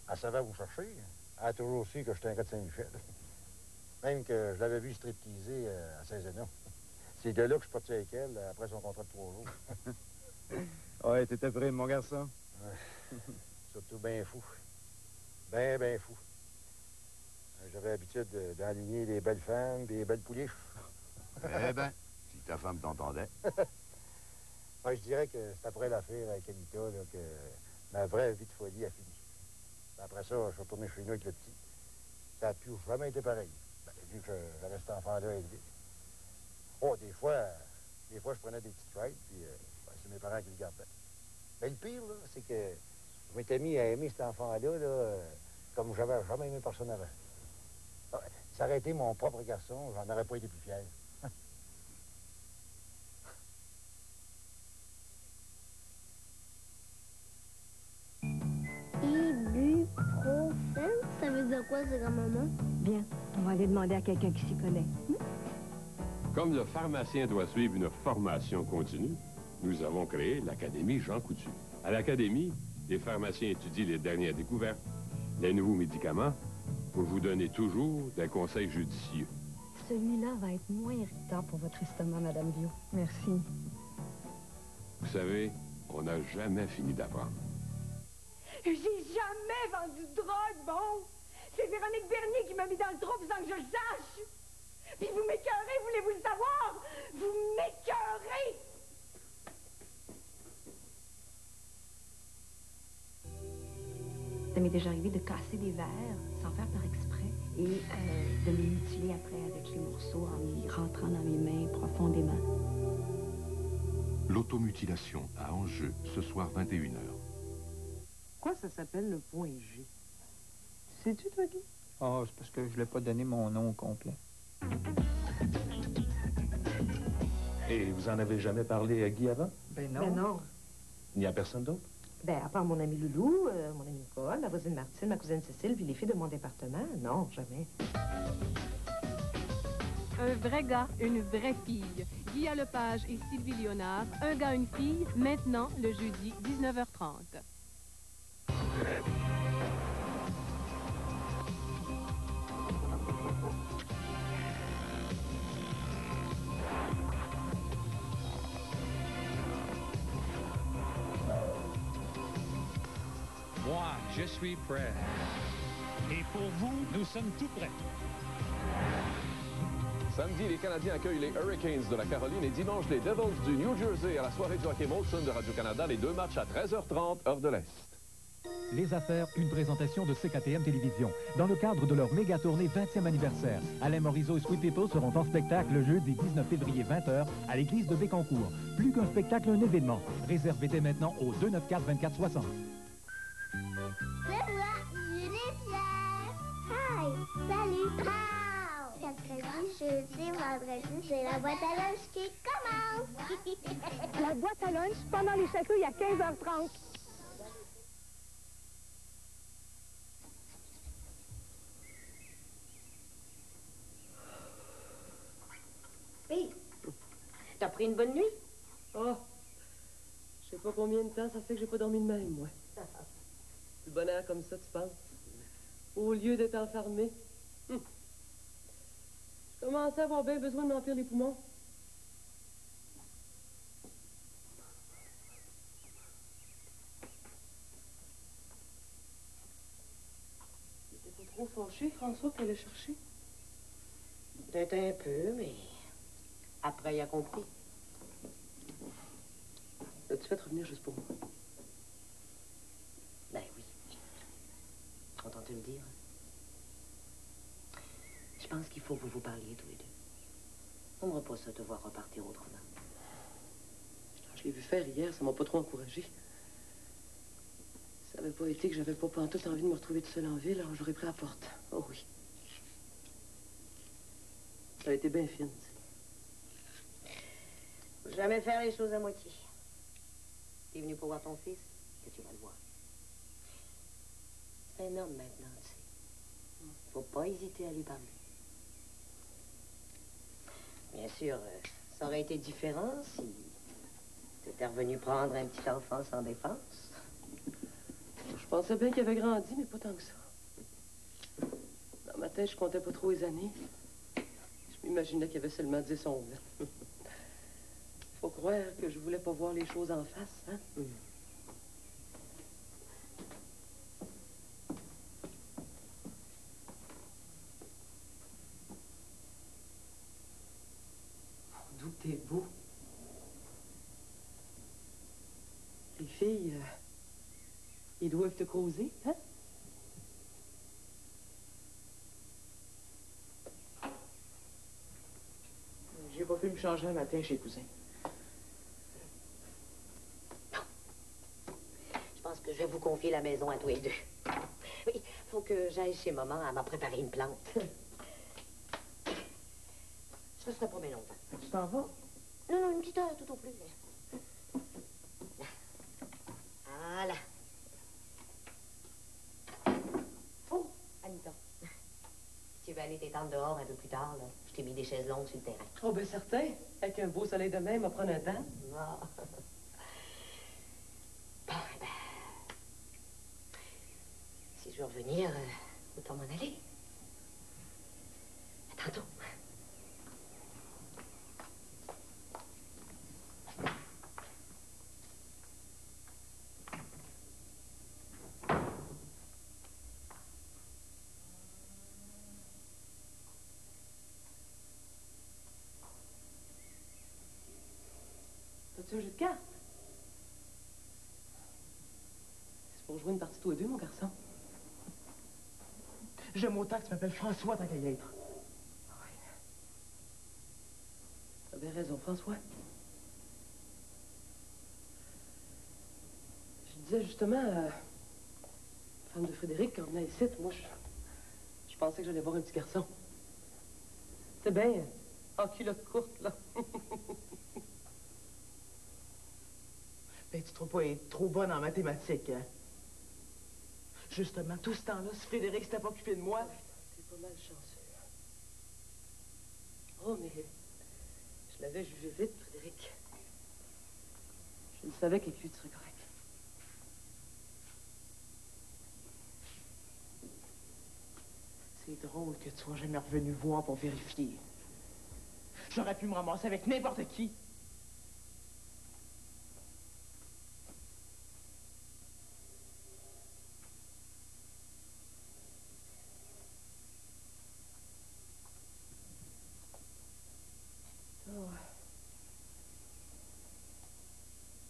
elle savait où chercher. Elle a toujours su que j'étais un gars de Saint-Michel. Même que je l'avais vu stripteaser à Saint-Zénon. C'est de là que je suis parti avec elle après son contrat de 3 jours. Ouais, t'étais prêt, mon garçon? Ouais. Surtout bien fou. Ben fou. J'avais l'habitude d'enligner les belles femmes et les belles pouliches. Eh ben, si ta femme t'entendait. Ouais, je dirais que c'est après l'affaire avec Anita là, que ma vraie vie de folie a fini. Après ça, je suis retourné chez nous avec le petit. Ça n'a plus jamais été pareil. Ben, vu que j'avais cet enfant-là élevé. Oh, des fois, je prenais des petites rides, puis c'est mes parents qui le gardaient. Mais le pire, là, c'est que je m'étais mis à aimer cet enfant-là, là, comme j'avais jamais aimé personne avant. Ça aurait été mon propre garçon, j'en aurais pas été plus fier. Ibuprofène, ça veut dire quoi, ce grand-maman? Bien, on va aller demander à quelqu'un qui s'y connaît. Comme le pharmacien doit suivre une formation continue, nous avons créé l'Académie Jean Coutu. À l'Académie, les pharmaciens étudient les dernières découvertes, les nouveaux médicaments pour vous donner toujours des conseils judicieux. Celui-là va être moins irritant pour votre estomac, Madame Bio. Merci. Vous savez, on n'a jamais fini d'apprendre. J'ai jamais vendu de drogue, bon! C'est Véronique Bernier qui m'a mis dans le trou sans que je le sache! Puis vous m'écœurez, voulez-vous le savoir? Vous m'écœurez! Ça m'est déjà arrivé de casser des verres sans faire par exprès et de les mutiler après avec les morceaux en y rentrant dans mes mains profondément. L'automutilation à Enjeu, ce soir 21h. Pourquoi ça s'appelle le point G? Sais-tu, toi, Guy? Ah, c'est parce que je ne voulais pas donner mon nom au complet. Et vous en avez jamais parlé à Guy avant? Ben non. Ben non. Il n'y a personne d'autre? Ben, à part mon ami Loulou, mon ami Nicole, ma voisine Martine, ma cousine Cécile, puis les filles de mon département, non, jamais. Un vrai gars, une vraie fille. Guy Lepage et Sylvie Léonard, un gars, une fille, maintenant, le jeudi, 19h30. Moi, je suis prêt. Et pour vous, nous sommes tout prêts. Samedi, les Canadiens accueillent les Hurricanes de la Caroline et dimanche, les Devils du New Jersey à la soirée du hockey Molson de Radio-Canada. Les deux matchs à 13h30, heure de l'Est. Les Affaires, une présentation de CKTM Télévision. Dans le cadre de leur méga tournée 20e anniversaire, Alain Morisot et Sweet People seront en spectacle le jeudi 19 février 20h à l'église de Bécancour. Plus qu'un spectacle, un événement. Réservez dès maintenant au 294-2460. C'est moi, Julie Pierre. Hi, salut. Wow. Mercredi, jeudi, vendredi, c'est la boîte à lunch qui commence. La boîte à lunch pendant les chatouilles à 15h30. Hey, t'as pris une bonne nuit? Oh, je sais pas combien de temps ça fait que j'ai pas dormi de même, moi. Le bonheur comme ça, tu penses? Au lieu d'être enfermé. Je commençais à avoir bien besoin de m'emplir les poumons. T'étais pas trop fâché, François, pour aller chercher? Peut-être un peu, mais après, il a compris. As-tu fait revenir juste pour moi? Ben oui. Content de le dire. Je pense qu'il faut que vous vous parliez tous les deux. On n'aimerait pas ça te voir repartir autrement. Je l'ai vu faire hier, ça m'a pas trop encouragé. Ça avait pas été que j'avais pas pantoute envie de me retrouver toute seule en ville, alors j'aurais pris la porte. Oh oui. Ça a été bien fine, tu sais. Faut jamais faire les choses à moitié. T'es venu pour voir ton fils, que tu vas le voir. C'est un homme maintenant, tu sais. Faut pas hésiter à lui parler. Bien sûr, ça aurait été différent si t'étais revenu prendre un petit enfant sans défense. Je pensais bien qu'il avait grandi, mais pas tant que ça. Dans ma tête, je comptais pas trop les années. Je m'imaginais qu'il avait seulement 10 ans. Faut croire que je voulais pas voir les choses en face, hein? D'où t'es beau. Les filles, ils doivent te causer, hein? J'ai pas pu me changer un matin chez cousin. Je pense que je vais vous confier la maison à tous les deux. Oui, faut que j'aille chez maman. Elle m'a préparé une plante. Je resterai pas bien longtemps. Tu t'en vas? Non, non, une petite heure tout au plus. Voilà. Oh, Anita. Si tu veux aller t'étendre dehors un peu plus tard, là, je t'ai mis des chaises longues sur le terrain. Oh, ben certain. Avec un beau soleil de même, on va prendre un bain. Ah. Bon, ben... Si je veux revenir, autant m'en aller. garçon. J'aime autant que tu m'appelles François tant qu'à y être. Oui. T'as bien raison, François. Je disais justement à la femme de Frédéric, quand on venait ici, moi, je pensais que j'allais voir un petit garçon. C'est bien en culotte courte, là. Ben, tu trouves pas être trop bonne en mathématiques, hein? Justement, tout ce temps-là, si Frédéric s'était pas occupé de moi... T'es pas mal chanceux. Oh, mais je l'avais jugé vite, Frédéric. Je le savais qu'avec lui, tu serais correct. C'est drôle que tu sois jamais revenu voir pour vérifier. J'aurais pu me ramasser avec n'importe qui.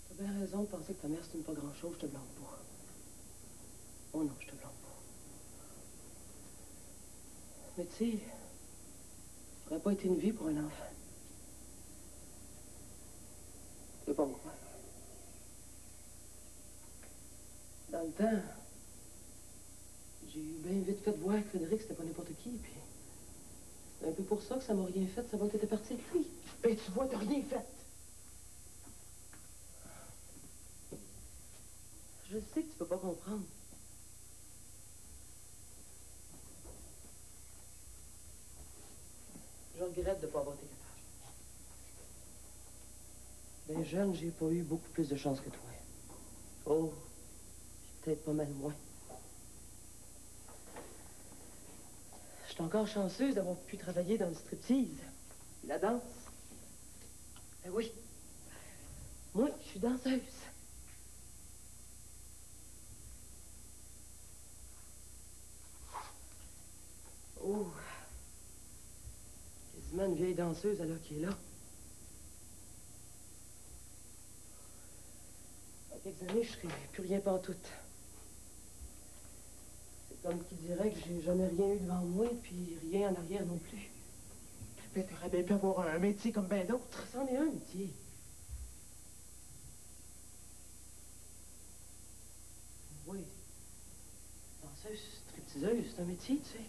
T'as bien raison de penser que ta mère, c'est pas grand-chose, je te blâme pas. Oh non, je te blâme pas. Mais tu sais, ça aurait pas été une vie pour un enfant. C'est pas moi. Dans le temps, j'ai eu bien vite fait voir que Frédéric, c'était pas n'importe qui, puis c'est un peu pour ça que ça m'a rien fait de savoir que t'étais parti avec lui. Ben, tu vois, t'as rien fait. Je sais que tu peux pas comprendre. Je regrette de ne pas avoir été capable. Ben jeune, j'ai pas eu beaucoup plus de chance que toi. Oh, peut-être pas mal moins. Je suis encore chanceuse d'avoir pu travailler dans le striptease. La danse. Ben oui. Moi, je suis danseuse. Oh. Quasiment une vieille danseuse, alors, qui est là. Dans quelques années, je serai plus rien pantoute. C'est comme qui dirait que j'ai jamais rien eu devant moi, puis rien en arrière non plus. Mais t'aurais bien pu avoir un métier comme ben d'autres. C'en est un métier. Oui. Danseuse, stripteaseuse, c'est un métier, tu sais.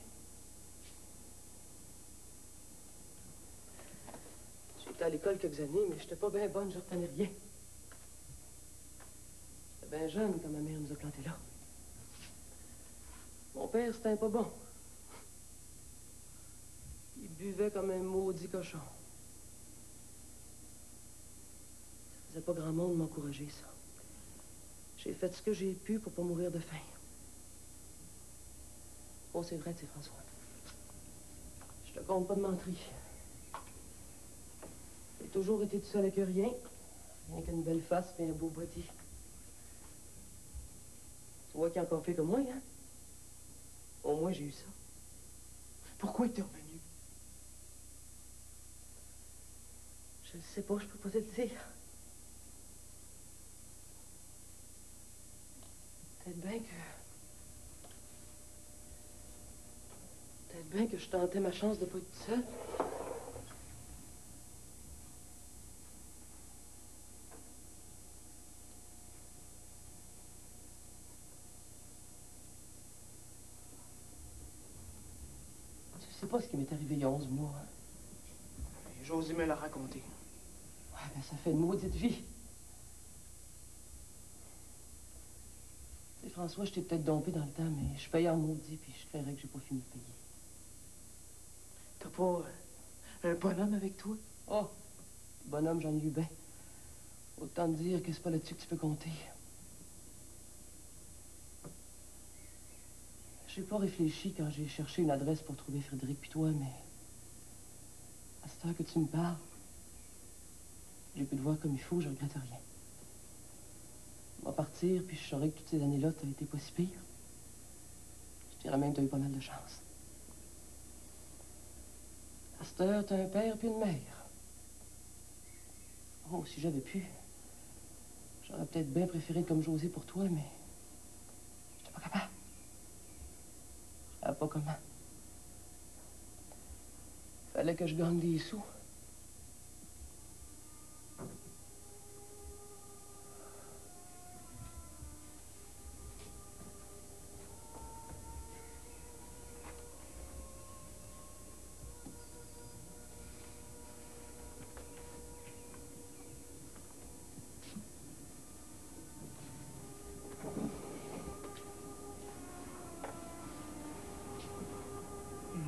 J'étais à l'école quelques années, mais j'étais pas bien bonne, je retenais rien. J'étais bien jeune quand ma mère nous a plantés là. Mon père, c'était un pas bon. Il buvait comme un maudit cochon. Ça faisait pas grand monde de m'encourager, ça. J'ai fait ce que j'ai pu pour pas mourir de faim. Oh, c'est vrai, tu sais, François. Je te compte pas de menterie. J'ai toujours été tout seul avec rien. Rien qu'une belle face et un beau body. Tu vois qu'il y a encore fait comme moi, hein? Au moins, j'ai eu ça. Pourquoi t'es revenu? Je ne sais pas, je peux pas te le dire. Peut-être bien que je tentais ma chance de pas être seule. Tu sais pas ce qui m'est arrivé il y a 11 mois. J'ose me la raconter. Ouais, ben ça fait une maudite vie. Tu sais, François, je t'ai peut-être dompé dans le temps, mais je paye en maudit, puis je créerais que j'ai pas fini de payer. T'as pas un bonhomme avec toi? Oh, bonhomme, j'en ai eu bien. Autant te dire que c'est pas là-dessus que tu peux compter. J'ai pas réfléchi quand j'ai cherché une adresse pour trouver Frédéric puis toi, mais à cette heure que tu me parles, j'ai pu te voir comme il faut, je regrette rien. On va partir, puis je saurais que toutes ces années-là, t'as été pas si pire. Je dirais même que t'as eu pas mal de chance. À cette heure, t'as un père puis une mère. Oh, si j'avais pu, j'aurais peut-être bien préféré être comme José pour toi, mais j'étais pas capable. pas comment. Fallait que je gagne des sous.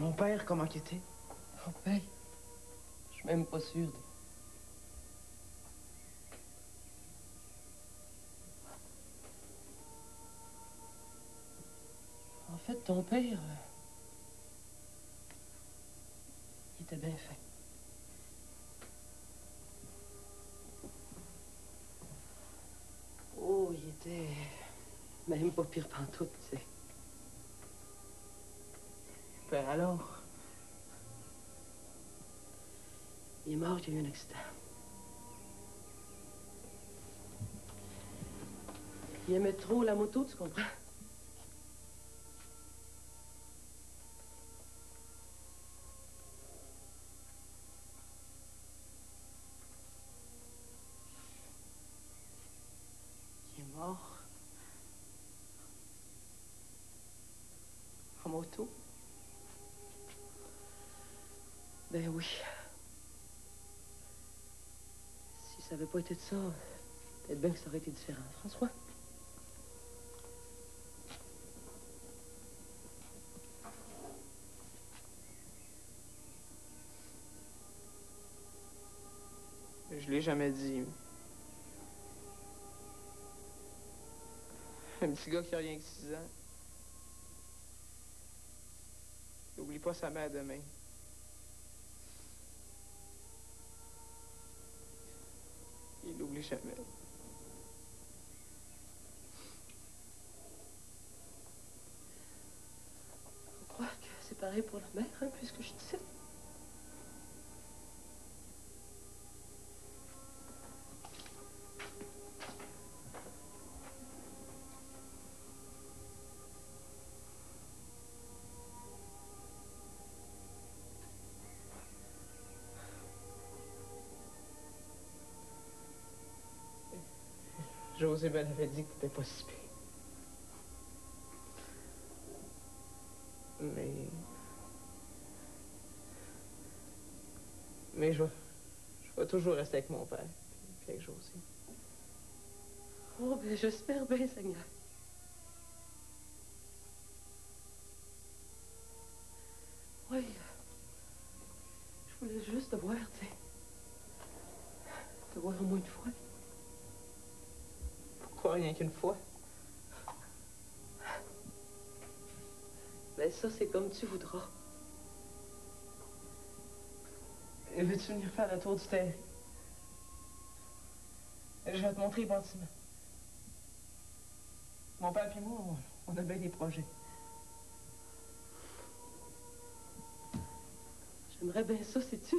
Mon père, comment qu'il était? Mon père? Je suis même pas sûr de... En fait, ton père... il était bien fait. Oh, il était... même pas pire pantoute, tu sais. Ben alors? Il est mort, il y a eu un accident. Il aimait trop la moto, tu comprends? Il est mort. En moto? Ben oui. Si ça avait pas été de ça, peut-être bien que ça aurait été différent. François? Je l'ai jamais dit. Un petit gars qui a rien que 6 ans. Il oublie pas sa mère demain. Il l'oublie jamais. Je crois que c'est pareil pour la mère, hein, puisque je dis ça. José me l'avait dit que t'étais pas si pire. Mais je vais toujours rester avec mon père, puis avec José. Oh, ben j'espère bien, Seigneur. Oui, je voulais juste te voir, tu sais. Te voir au moins une fois. Pourquoi rien qu'une fois? Ben ça, c'est comme tu voudras. Veux-tu venir faire le tour du terrain? Je vais te montrer les bâtiments. Mon père et moi, on a bien des projets. J'aimerais bien ça, sais-tu?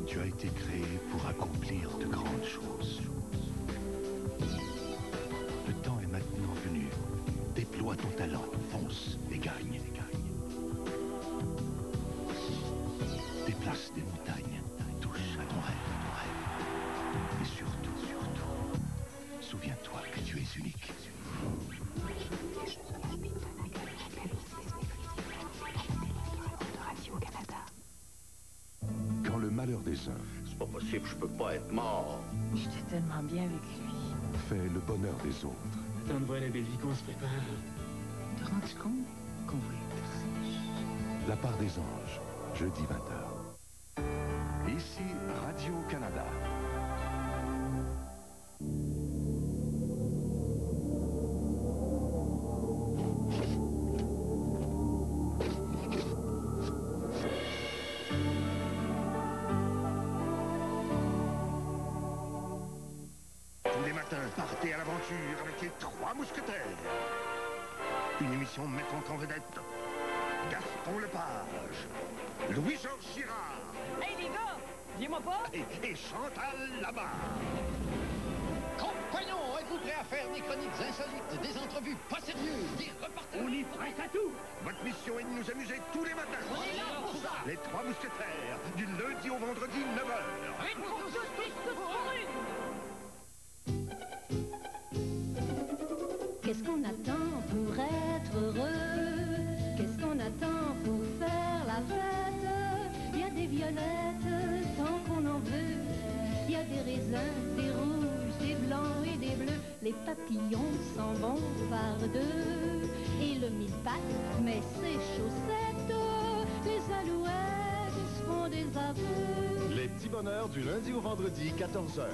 Tu as été créé pour accomplir de grandes choses. Le temps est maintenant venu. Déploie ton talent, fonce et gagne. Déplace des montagnes, touche à ton rêve. Et surtout, souviens-toi que tu es unique. Quand le malheur des uns... C'est pas possible, je peux pas être mort. J'étais tellement bien avec lui. fait le bonheur des autres. Attends de voir la belle vie qu'on se prépare. Te rends-tu compte qu'on va être riche? La part des anges, jeudi 20h. Ici Radio-Canada. Tous les matins, partez à l'aventure avec les Trois Mousquetaires. Une émission mettant en vedette Gaston Lepage, Louis-Georges Girard. Hey les gars, viens-moi pas! Et Chantal Labarre. Compagnons, êtes-vous prêts à faire des chroniques insolites, des entrevues pas sérieuses, des reportages? On y prête à tout. Votre mission est de nous amuser tous les matins. On est là pour ça. Les Trois Mousquetaires, du lundi au vendredi, 9h. Une pour tous, tous pour une! Qu'est-ce qu'on attend pour être heureux? Qu'est-ce qu'on attend pour faire la fête? Il y a des violettes tant qu'on en veut. Il y a des raisins, des rouges, des blancs et des bleus. Les papillons s'en vont par deux. Et le mille-pattes met ses chaussettes. Les alouettes se font des aveux. Les petits bonheurs du lundi au vendredi, 14h.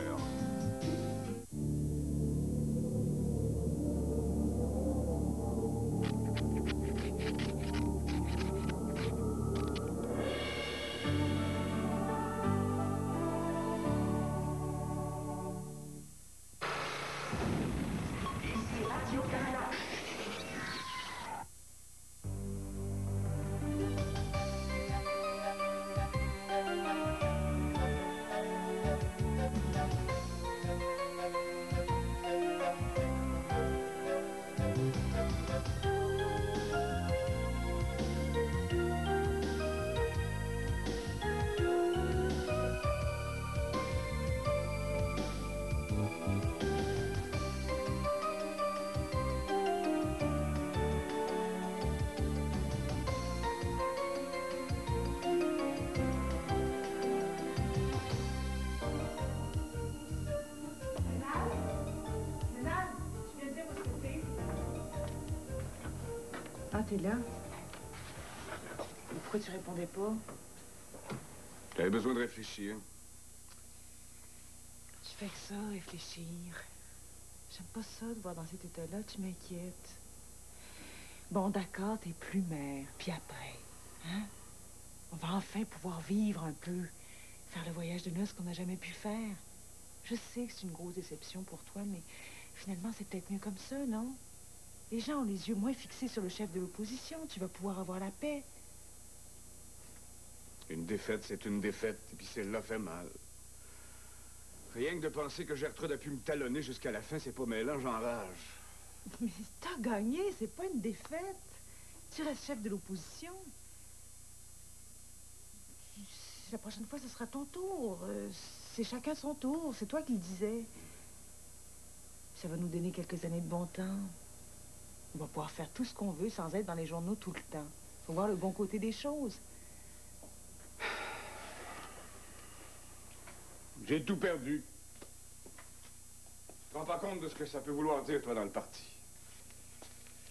Ah, t'es là? Pourquoi tu répondais pas? J'avais besoin de réfléchir. Tu fais que ça, réfléchir. J'aime pas ça de voir dans cet état-là, tu m'inquiètes. Bon, d'accord, t'es plus mère. Puis après, hein? On va enfin pouvoir vivre un peu. Faire le voyage de noces qu'on n'a jamais pu faire. Je sais que c'est une grosse déception pour toi, mais finalement, c'est peut-être mieux comme ça, non? Les gens ont les yeux moins fixés sur le chef de l'opposition. Tu vas pouvoir avoir la paix. Une défaite, c'est une défaite, et puis celle-là fait mal. Rien que de penser que Gertrude a pu me talonner jusqu'à la fin, c'est pas mêlant, j'enrage. Mais t'as gagné, c'est pas une défaite. Tu restes chef de l'opposition. La prochaine fois, ce sera ton tour. C'est chacun son tour, c'est toi qui le disais. Ça va nous donner quelques années de bon temps. On va pouvoir faire tout ce qu'on veut sans être dans les journaux tout le temps. Faut voir le bon côté des choses. J'ai tout perdu. Tu te rends pas compte de ce que ça peut vouloir dire, toi, dans le parti.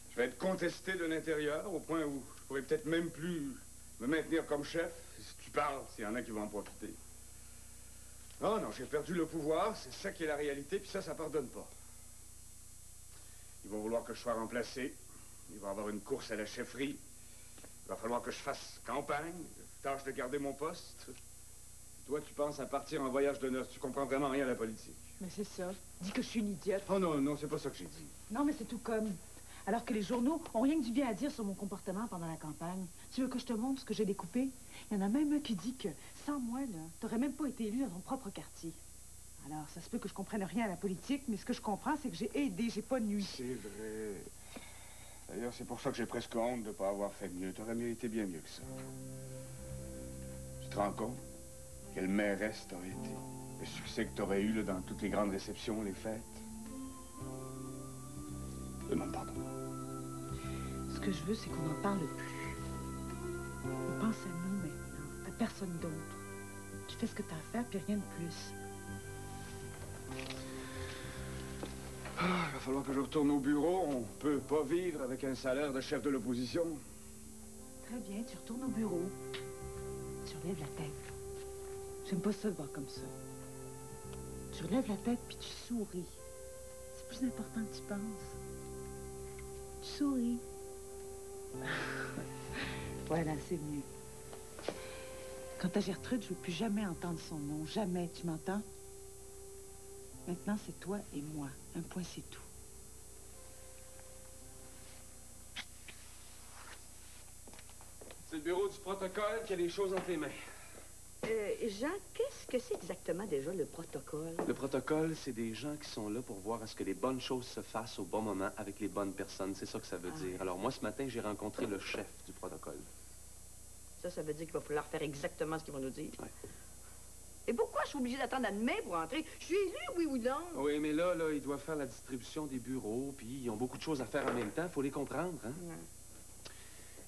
Je vais être contesté de l'intérieur, au point où je pourrais peut-être même plus me maintenir comme chef. Si tu parles, s'il y en a qui vont en profiter. Non, non, j'ai perdu le pouvoir, c'est ça qui est la réalité, puis ça pardonne pas. Ils vont vouloir que je sois remplacé. Il va y avoir une course à la chefferie. Il va falloir que je fasse campagne. Tâche de garder mon poste. Toi, tu penses à partir en voyage de noces. Tu comprends vraiment rien à la politique. Mais c'est ça. Dis que je suis une idiote. Oh non, non, c'est pas ça que j'ai dit. Non, mais c'est tout comme. Alors que les journaux ont rien que du bien à dire sur mon comportement pendant la campagne. Tu veux que je te montre ce que j'ai découpé? Il y en a même un qui dit que, sans moi, là, t'aurais même pas été élu dans ton propre quartier. Alors, ça se peut que je comprenne rien à la politique, mais ce que je comprends, c'est que j'ai aidé, j'ai pas nui. C'est vrai. D'ailleurs, c'est pour ça que j'ai presque honte de ne pas avoir fait mieux. T'aurais mérité bien mieux que ça. Tu te rends compte? Quelle mairesse t'aurais été? Le succès que t'aurais eu là, dans toutes les grandes réceptions, les fêtes. Demande pardon. Ce que je veux, c'est qu'on n'en parle plus. On pense à nous maintenant, à personne d'autre. Tu fais ce que t'as à faire, puis rien de plus. Ah, il va falloir que je retourne au bureau. On peut pas vivre avec un salaire de chef de l'opposition. Très bien, tu retournes au bureau. Tu relèves la tête. J'aime pas ça de voir comme ça. Tu relèves la tête puis tu souris. C'est plus important que tu penses. Tu souris. Voilà, c'est mieux. Quant à Gertrude, je veux plus jamais entendre son nom. Jamais, tu m'entends? Maintenant, c'est toi et moi. Un point, c'est tout. C'est le bureau du protocole qui a les choses entre les mains. Jean, qu'est-ce que c'est exactement déjà le protocole? Le protocole, c'est des gens qui sont là pour voir à ce que les bonnes choses se fassent au bon moment avec les bonnes personnes. C'est ça que ça veut dire. Alors moi, ce matin, j'ai rencontré le chef du protocole. Ça veut dire qu'il va falloir faire exactement ce qu'il va nous dire. Ouais. Et pourquoi je suis obligée d'attendre à demain pour entrer? Je suis élu, oui ou non? Oui, mais là, ils doivent faire la distribution des bureaux, puis ils ont beaucoup de choses à faire en même temps. Faut les comprendre, hein? Ouais.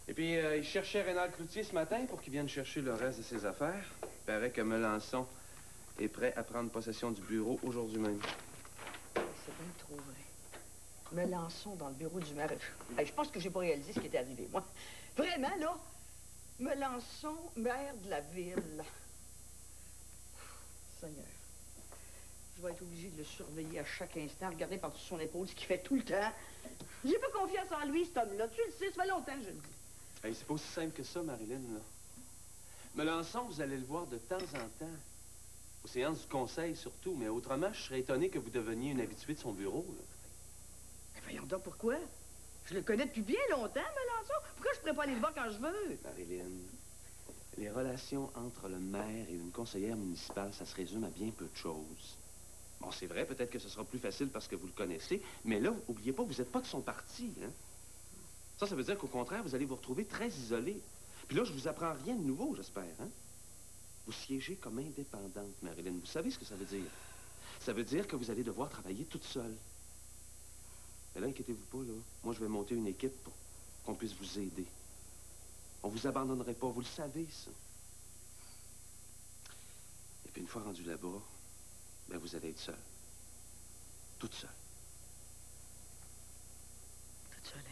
Et puis, ils cherchaient Rénal Cloutier ce matin pour qu'il vienne chercher le reste de ses affaires. Il paraît que Melançon est prêt à prendre possession du bureau aujourd'hui même. C'est bien trop vrai. Melançon dans le bureau du maire. Hey, je pense que j'ai pas réalisé ce qui était arrivé, moi. Vraiment, là, Melançon, maire de la ville. Seigneur. Je vais être obligée de le surveiller à chaque instant, regarder par-dessus son épaule ce qu'il fait tout le temps. J'ai pas confiance en lui, cet homme-là. Tu le sais, ça fait longtemps que je le dis. Hey, c'est pas aussi simple que ça, Marilyn, là. Melançon, vous allez le voir de temps en temps. Aux séances du conseil, surtout. Mais autrement, je serais étonné que vous deveniez une habituée de son bureau, là. Mais voyons donc pourquoi? Je le connais depuis bien longtemps, Melançon. Pourquoi je pourrais pas aller le voir quand je veux? Marilyn, les relations entre le maire et une conseillère municipale, ça se résume à bien peu de choses. Bon, c'est vrai, peut-être que ce sera plus facile parce que vous le connaissez, mais là, oubliez pas, vous n'êtes pas de son parti, hein? Ça veut dire qu'au contraire, vous allez vous retrouver très isolé. Puis là, je vous apprends rien de nouveau, j'espère, hein? Vous siégez comme indépendante, Marilyn. Vous savez ce que ça veut dire? Ça veut dire que vous allez devoir travailler toute seule. Mais là, inquiétez-vous pas, là. Moi, je vais monter une équipe pour qu'on puisse vous aider. On vous abandonnerait pas, vous le savez, ça. Et puis, une fois rendu là-bas, ben, vous allez être seule. Toute seule. Toute seule, hein?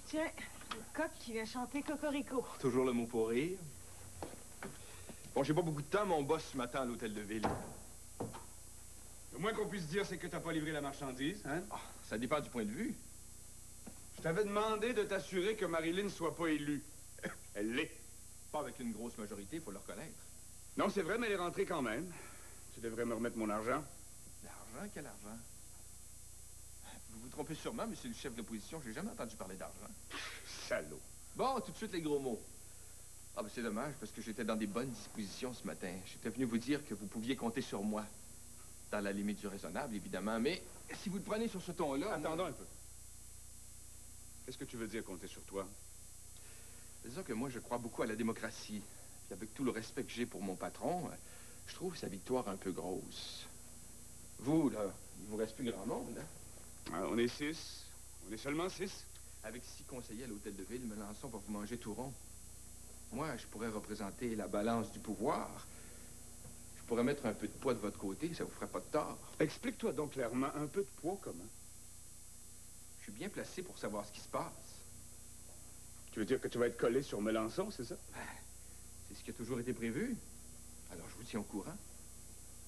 Tiens, le coq qui vient chanter Cocorico. Toujours le mot pour rire. Bon, j'ai pas beaucoup de temps, mais on bosse ce matin à l'hôtel de ville. Le moins qu'on puisse dire, c'est que t'as pas livré la marchandise, hein? Oh, ça dépend du point de vue. Je t'avais demandé de t'assurer que Marilyn ne soit pas élue. Elle l'est. Pas avec une grosse majorité, il faut le reconnaître. Non, c'est vrai, mais elle est rentrée quand même. Tu devrais me remettre mon argent. L'argent? Quel argent? Vous vous trompez sûrement, monsieur le chef de l'opposition. J'ai jamais entendu parler d'argent. Salaud. Bon, tout de suite les gros mots. Ah, ben c'est dommage, parce que j'étais dans des bonnes dispositions ce matin. J'étais venu vous dire que vous pouviez compter sur moi. Dans la limite du raisonnable, évidemment, mais si vous le prenez sur ce ton-là... Attendons un peu. Qu'est-ce que tu veux dire, compter sur toi? Disons que moi, je crois beaucoup à la démocratie. Puis avec tout le respect que j'ai pour mon patron, je trouve sa victoire un peu grosse. Vous, là, il vous reste plus grand monde, hein? Ah, on est 6. On est seulement 6. Avec 6 conseillers à l'hôtel de ville, Melançon va vous manger tout rond. Moi, je pourrais représenter la balance du pouvoir. Je pourrais mettre un peu de poids de votre côté, ça vous ferait pas de tort. Explique-toi donc clairement, un peu de poids comment? Je suis bien placé pour savoir ce qui se passe. Tu veux dire que tu vas être collé sur Melançon, c'est ça? C'est ce qui a toujours été prévu. Alors, je vous tiens au courant.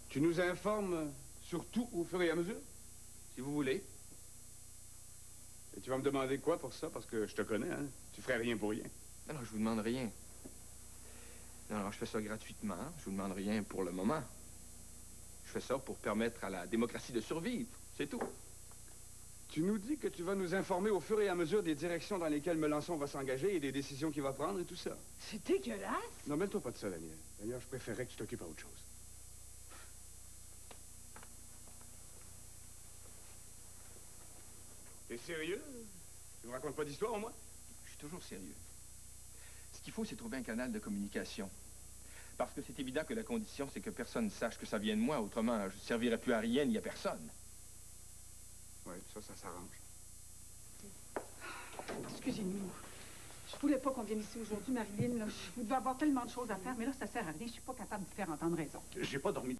Tu nous informes sur tout au fur et à mesure? Si vous voulez. Et tu vas me demander quoi pour ça? Parce que je te connais, hein? Tu ferais rien pour rien. Non, je vous demande rien. Non, je fais ça gratuitement. Je vous demande rien pour le moment. Je fais ça pour permettre à la démocratie de survivre. C'est tout. Tu nous dis que tu vas nous informer au fur et à mesure des directions dans lesquelles Melançon va s'engager et des décisions qu'il va prendre et tout ça. C'est dégueulasse. Non, mêle-toi pas de ça, Daniel. D'ailleurs, je préférerais que tu t'occupes à autre chose. T'es sérieux? Tu me racontes pas d'histoire, au moins? Je suis toujours sérieux. Ce qu'il faut, c'est trouver un canal de communication. Parce que c'est évident que la condition, c'est que personne ne sache que ça vient de moi. Autrement, je ne servirais plus à rien ni à personne. Oui, ça s'arrange. Excusez-nous. Je voulais pas qu'on vienne ici aujourd'hui, Marilyn. Là. Vous devez avoir tellement de choses à faire, mais là, ça sert à rien. Je suis pas capable de faire entendre raison. J'ai pas dormi.